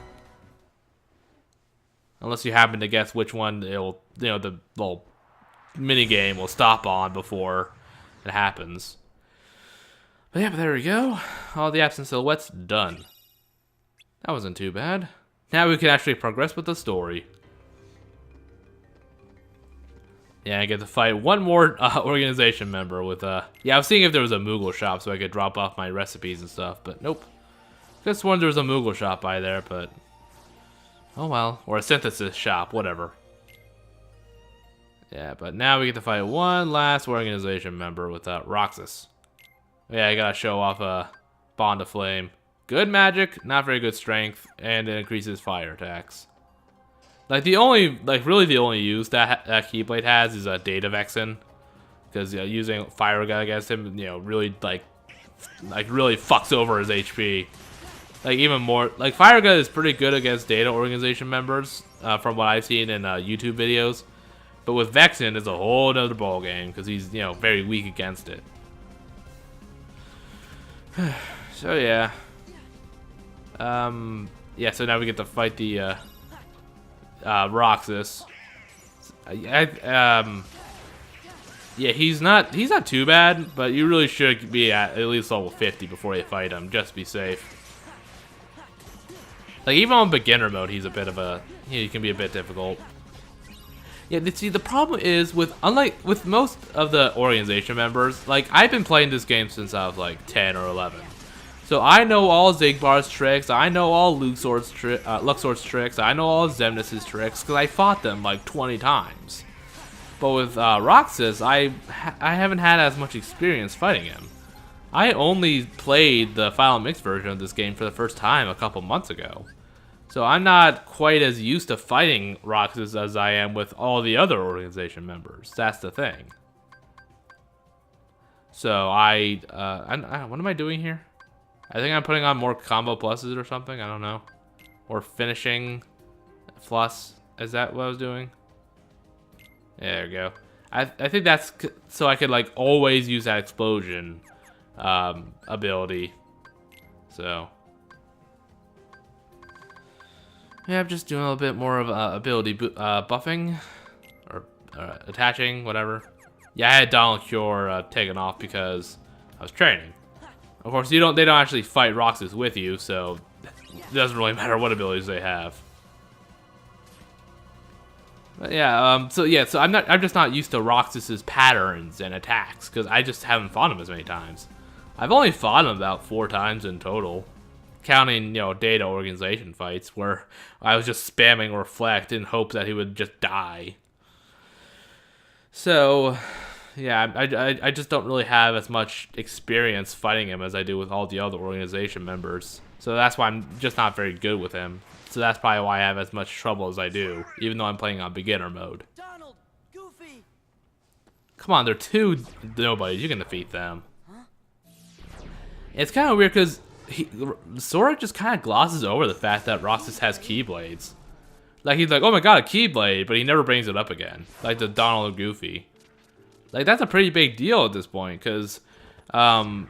Unless you happen to guess which one it'll, you know, the little mini game will stop on before it happens. But yeah, but there we go. All the absent silhouettes done. That wasn't too bad. Now we can actually progress with the story. Yeah, I get to fight one more organization member with, yeah, I was seeing if there was a Moogle shop so I could drop off my recipes and stuff, but nope. Just wondered there was a Moogle shop by there, but oh well. Or a synthesis shop, whatever. Yeah, but now we get to fight one last organization member with Roxas. Yeah, I gotta show off a Bond of Flame. Good magic, not very good strength, and it increases fire attacks. Like the only, really the only use that Keyblade has is a Data Vexen, because using Fire Gun against him, you know, really really fucks over his HP. Like even more, like Fire Gun is pretty good against Data Organization members, from what I've seen in YouTube videos. But with Vexen, it's a whole nother ball game because he's, you know, very weak against it. So yeah. Yeah. So now we get to fight the Roxas. Yeah, he's not too bad, but you really should be at least level 50 before you fight him, just to be safe. Like even on beginner mode, he's a bit of a, he can be a bit difficult. Yeah, see, the problem is unlike with most of the organization members, like I've been playing this game since I was like 10 or 11. So I know all Zigbar's tricks, I know all Luxor's tricks, I know all Xemnas' tricks, because I fought them like 20 times. But with Roxas, I haven't had as much experience fighting him. I only played the Final Mix version of this game for the first time a couple months ago. So I'm not quite as used to fighting Roxas as I am with all the other organization members. That's the thing. So I what am I doing here? I think I'm putting on more combo pluses or something. I don't know. Or finishing plus. Is that what I was doing? Yeah, there we go. I think that's so I could like always use that explosion ability. So yeah, I'm just doing a little bit more of ability buffing or attaching, whatever. Yeah, I had Donald Cure taken off because I was training. Of course, they don't actually fight Roxas with you, so it doesn't really matter what abilities they have. But yeah, so I'm just not used to Roxas's patterns and attacks because I just haven't fought him as many times. I've only fought him about 4 times in total, counting data organization fights where I was just spamming reflect in hopes that he would just die. So yeah, I just don't really have as much experience fighting him as I do with all the other organization members. So that's why I'm just not very good with him. So that's probably why I have as much trouble as I do, even though I'm playing on beginner mode. Donald, Goofy. Come on, they're 2 nobodies. You can defeat them. Huh? It's kind of weird because Sora just kind of glosses over the fact that Roxas has Keyblades. Like, he's like, oh my god, a Keyblade, but he never brings it up again. Like the Donald or Goofy. Like, that's a pretty big deal at this point, because, from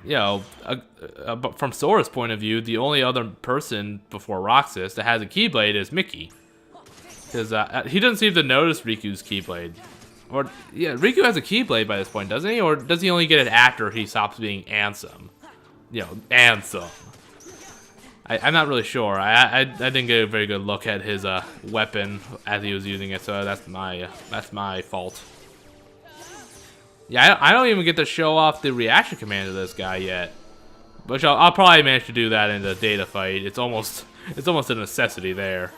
Sora's point of view, the only other person before Roxas that has a Keyblade is Mickey. Because he doesn't seem to notice Riku's Keyblade. Or, yeah, Riku has a Keyblade by this point, doesn't he? Or does he only get it after he stops being Ansem? Ansem. I'm not really sure. I didn't get a very good look at his weapon as he was using it, so that's my fault. Yeah, I don't even get to show off the reaction command of this guy yet, which I'll probably manage to do that in the data fight. It's almost a necessity there.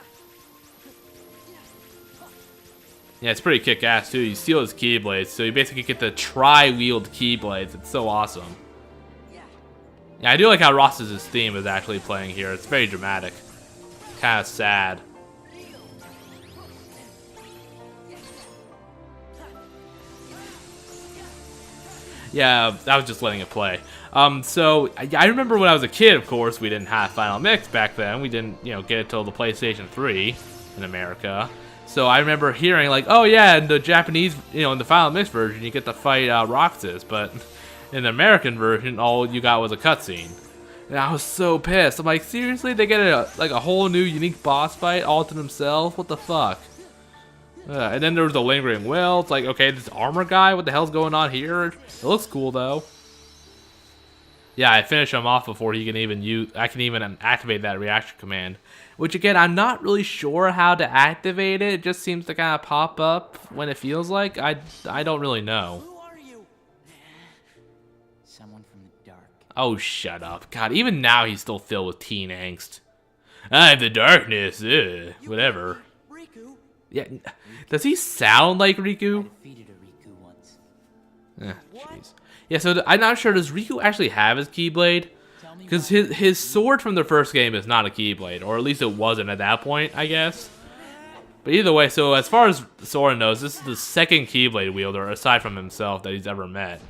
Yeah, it's pretty kick-ass too. You steal his Keyblades, so you basically get the tri-wield Keyblades. It's so awesome. Yeah, I do like how Roxas' theme is actually playing here. It's very dramatic. Kind of sad. Yeah, I was just letting it play. So I remember when I was a kid, of course, we didn't have Final Mix back then. We didn't, get it till the PlayStation 3 in America. So I remember hearing like, oh yeah, in the Japanese, in the Final Mix version, you get to fight Roxas, but in the American version, all you got was a cutscene. And I was so pissed. I'm like, seriously? They get a whole new unique boss fight all to themselves? What the fuck? And then there was the lingering will. It's like, okay, this armor guy, what the hell's going on here? It looks cool though. Yeah, I finish him off before he can even I can even activate that reaction command. Which again, I'm not really sure how to activate it. It just seems to kind of pop up when it feels like. I don't really know. Who are you? Someone from the dark. Oh, shut up. God, even now he's still filled with teen angst. I'm the darkness, whatever. Riku? Yeah, does he sound like Riku? I defeated a Riku once. Jeez. Yeah, so I'm not sure, does Riku actually have his Keyblade? Because his sword from the first game is not a Keyblade, or at least it wasn't at that point, I guess. But either way, so as far as Sora knows, this is the second Keyblade wielder, aside from himself, that he's ever met.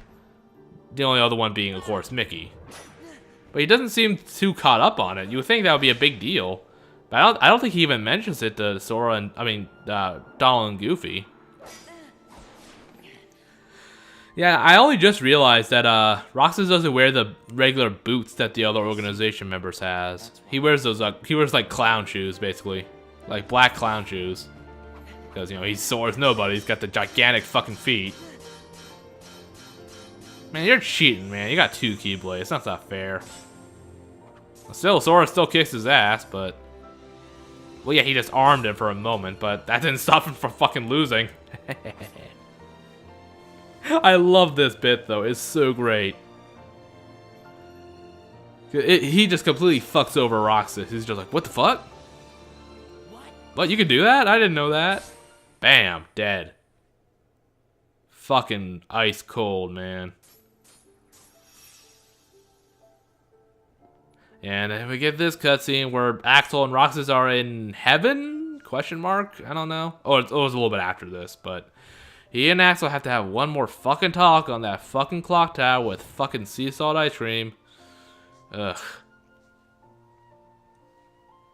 The only other one being, of course, Mickey. But he doesn't seem too caught up on it. You would think that would be a big deal. But I don't think he even mentions it to Sora and, Donald and Goofy. Yeah, I only just realized that Roxas doesn't wear the regular boots that the other organization members has. He wears those like clown shoes, basically. Like black clown shoes. Because, he's Sora's nobody. He's got the gigantic fucking feet. Man, you're cheating, man. You got 2 Keyblades. That's not fair. Still, Sora still kicks his ass, but... Well, yeah, he just armed him for a moment, but that didn't stop him from fucking losing. I love this bit, though. It's so great. He just completely fucks over Roxas. He's just like, what the fuck? What, you can do that? I didn't know that. Bam, dead. Fucking ice cold, man. And then we get this cutscene where Axel and Roxas are in heaven? Question mark? I don't know. Oh, it was a little bit after this, but he and Axel have to have one more fucking talk on that fucking clock tower with fucking sea salt ice cream. Ugh.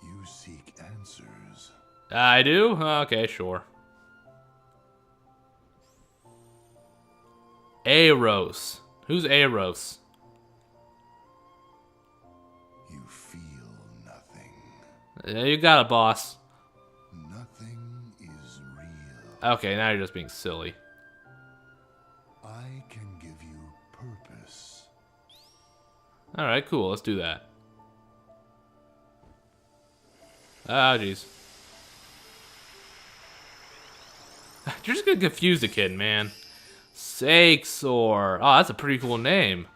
You seek answers. I do? Okay, sure. Eros. Who's Eros? You feel nothing. Yeah, you got it, boss. Nothing is real. Okay, now you're just being silly. I can give you purpose. Alright, cool. Let's do that. Ah, jeez. You're just gonna confuse the kid, man. Sora. Oh, that's a pretty cool name.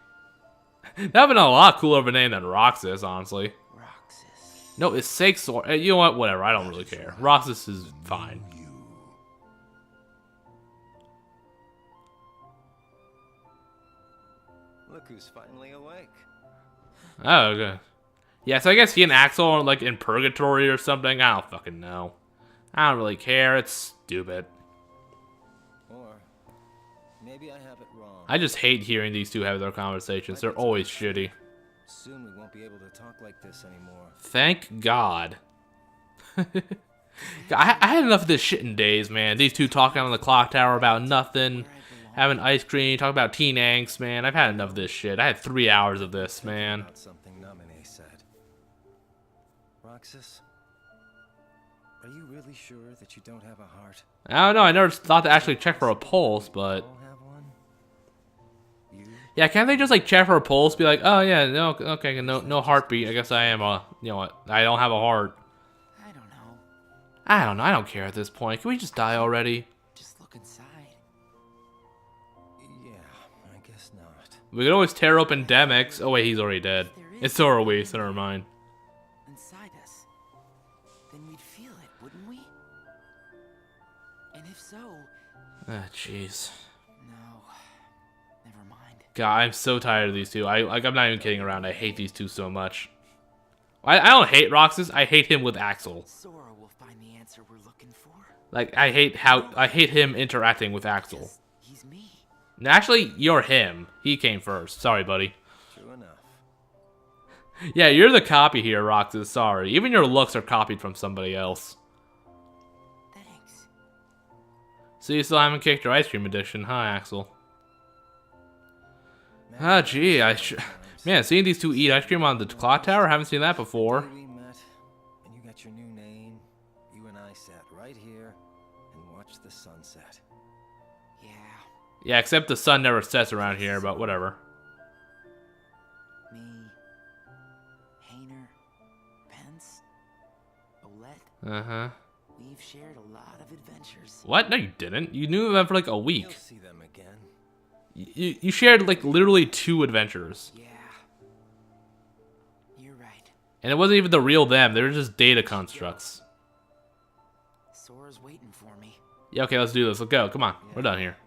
That would have been a lot cooler of a name than Roxas, honestly. Roxas. No, it's Sora. You know what? Whatever. I don't really care. Roxas is fine. Look who's finally awake. Oh, okay. Yeah, so I guess he and Axel are like in purgatory or something. I don't fucking know. I don't really care. It's stupid. Or maybe I have it wrong. I just hate hearing these two have their conversations. They're always shitty. Soon we won't be able to talk like this anymore. Thank God. I had enough of this shit in days, man. These two talking on the clock tower about nothing. Having ice cream, talking about teen angst, man. I've had enough of this shit. I had 3 hours of this, man. About something Namine said. Roxas, are you really sure that you don't have a heart? I don't know. I never thought to actually check for a pulse, but All have one? You? yeah, can't they just like check for a pulse? Be like, oh yeah, no, okay, no heartbeat. I guess I am a, you know what? I don't have a heart. I don't know. I don't know. I don't care at this point. Can we just die already? Just look inside. Yeah, I guess not. We could always tear open Demix. Oh wait, he's already dead. It's Sora we, so never mind. Inside us. Then we'd feel it, wouldn't we? And if so, Ah, jeez. no. Never mind. God, I'm so tired of these two. I'm not even kidding around. I hate these two so much. I don't hate Roxas. I hate him with Axel. Sora will find the answer we're looking for. Like I hate him interacting with Axel. He's me. No, actually, you're him. He came first. Sorry, buddy. True enough. Yeah, you're the copy here, Roxas. Sorry. Even your looks are copied from somebody else. Thanks. So you still haven't kicked your ice cream addiction, huh, Axel? Ah, gee, man, seeing these two eat ice cream on the clock tower, haven't seen that before. We met, and you got your new name. You and I sat right here and watched the sunset. Yeah. Yeah, except the sun never sets around here, but whatever. Me. Hayner. Pence. Olette. Uh-huh. We've shared a lot of adventures. What? No, you didn't. You knew them for like a You'll week. see them again. You shared like literally 2 adventures. Yeah. You're right. And it wasn't even the real them. They were just data constructs. Sora's waiting for me. Yeah, okay, let's do this. Let's go. Come on. We're done here.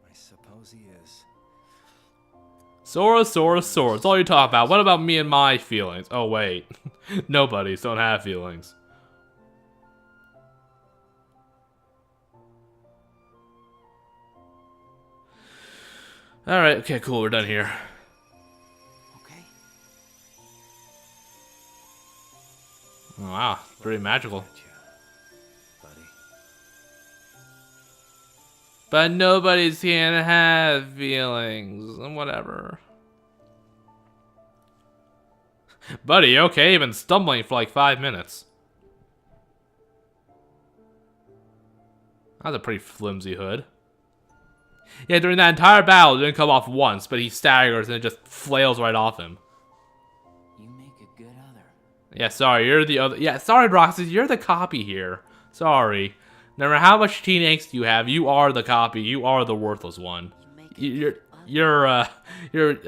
I suppose he is. Sora, Sora, Sora. It's all you talk about. What about me and my feelings? Oh, wait. Nobodies don't have feelings. Alright, okay, cool. We're done here. Okay. Oh, wow. Pretty magical. Buddy. But nobody's gonna have feelings. Whatever. Buddy, okay? You've been stumbling for like 5 minutes. That's a pretty flimsy hood. Yeah, during that entire battle, it didn't come off once, but he staggers and it just flails right off him. You make a good other. Yeah, sorry, you're the other. Yeah, sorry, Roxas, you're the copy here. Sorry. No matter how much teen angst you have, you are the copy. You are the worthless one. Your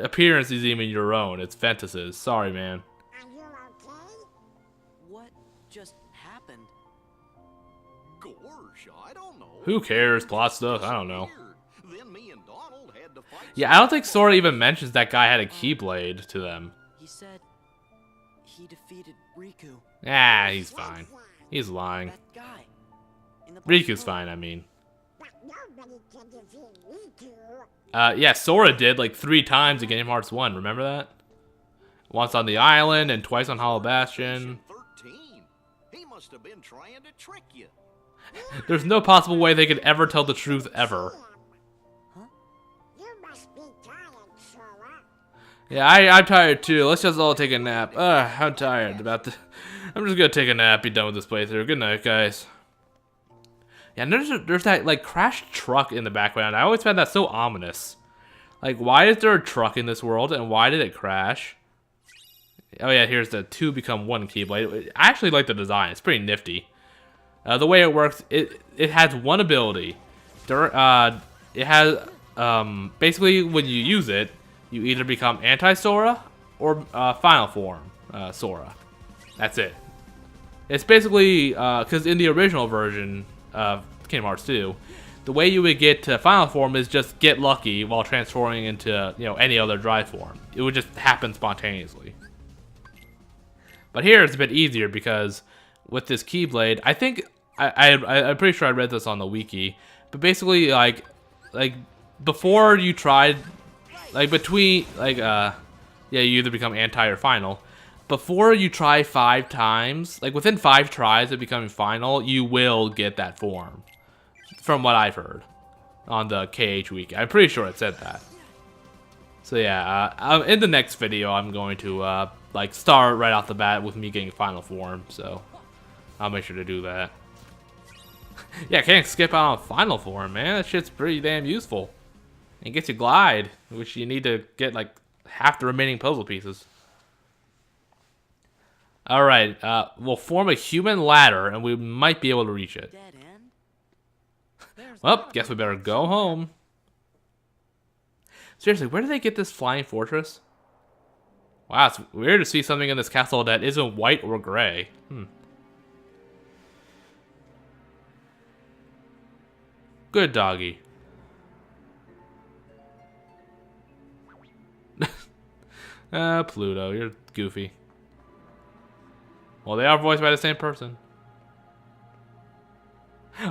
appearance is even your own. It's Ventus's. Sorry, man. Are you okay? What just happened? Gorsh, I don't know. Who cares? Plot stuff? I don't know. Then me and Donald had to fight. Yeah, I don't think Sora even mentions that guy had a Keyblade to them. He said he defeated Riku. Ah, he's fine. He's lying. That guy. In the Riku's fine, I mean. Yeah, Sora did like 3 times in Kingdom Hearts 1, remember that? Once on the island and twice on Hollow Bastion. 13. He must have been trying to trick you. There's no possible way they could ever tell the truth ever. You must be tired, Sora. Yeah, I'm tired too. Let's just all take a nap. I'm tired about this. I'm just gonna take a nap, be done with this playthrough. Good night, guys. Yeah, and there's that like crashed truck in the background. I always found that so ominous. Like, why is there a truck in this world, and why did it crash? Oh yeah, here's the 2 become 1 Keyblade. I actually like the design. It's pretty nifty. The way it works, it has one ability. It has basically when you use it, you either become anti-Sora or final form Sora. That's it. It's basically because in the original version of Kingdom Hearts 2, the way you would get to final form is just get lucky while transforming into any other drive form. It would just happen spontaneously. But here it's a bit easier because with this Keyblade, I think I'm pretty sure I read this on the wiki, but basically like before you tried yeah, you either become anti or final. Before you try 5 times, like within 5 tries of becoming final, you will get that form. From what I've heard on the KH wiki. I'm pretty sure it said that. So yeah, in the next video, I'm going to like start right off the bat with me getting final form. So I'll make sure to do that. Yeah, can't skip out on final form, man. That shit's pretty damn useful. It gets you glide, which you need to get like half the remaining puzzle pieces. Alright, we'll form a human ladder and we might be able to reach it. Well, guess we better go home. Seriously, where did they get this flying fortress? Wow, it's weird to see something in this castle that isn't white or gray. Good doggy. Pluto, you're goofy. Well, they are voiced by the same person.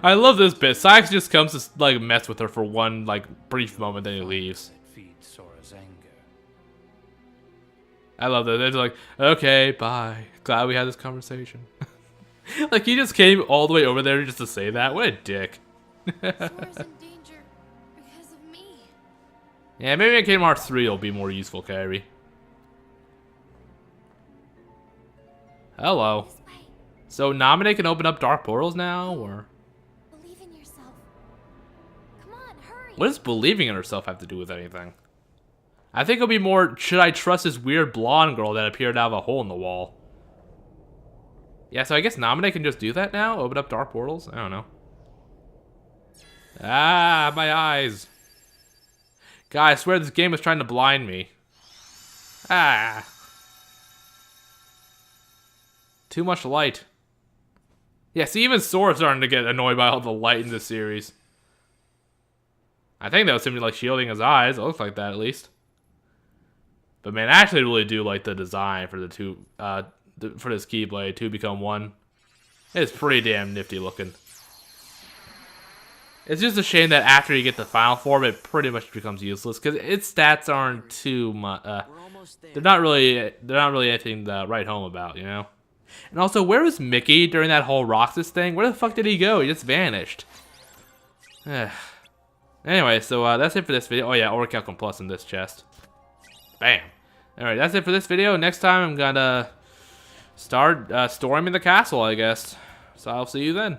I love this bit. Sykes just comes to like mess with her for one like brief moment, then he leaves. Feeds Sora's anger. I love that. They're like, okay, bye. Glad we had this conversation. Like he just came all the way over there just to say that. What a dick. Sora's in danger because of me. Yeah, maybe in Kingdom Hearts 3 will be more useful, Kairi. Hello. So Namine can open up dark portals now, or? Believe in yourself. Come on, hurry. What does believing in herself have to do with anything? I think it'll be more, should I trust this weird blonde girl that appeared out of a hole in the wall? Yeah, so I guess Namine can just do that now? Open up dark portals? I don't know. Ah, my eyes. God, I swear this game is trying to blind me. Ah. Too much light. Yeah, see, even Sora's starting to get annoyed by all the light in this series. I think that was simply like shielding his eyes. It looks like that, at least. But man, I actually really do like the design for the two, for this Keyblade, 2 become 1. It's pretty damn nifty looking. It's just a shame that after you get the final form, it pretty much becomes useless because its stats aren't too much. They're not really anything to write home about, you know. And also, where was Mickey during that whole Roxas thing? Where the fuck did he go? He just vanished. Anyway, so that's it for this video. Oh yeah, Orichalcum Plus in this chest. Bam. Alright, that's it for this video. Next time I'm gonna start storming the castle, I guess. So I'll see you then.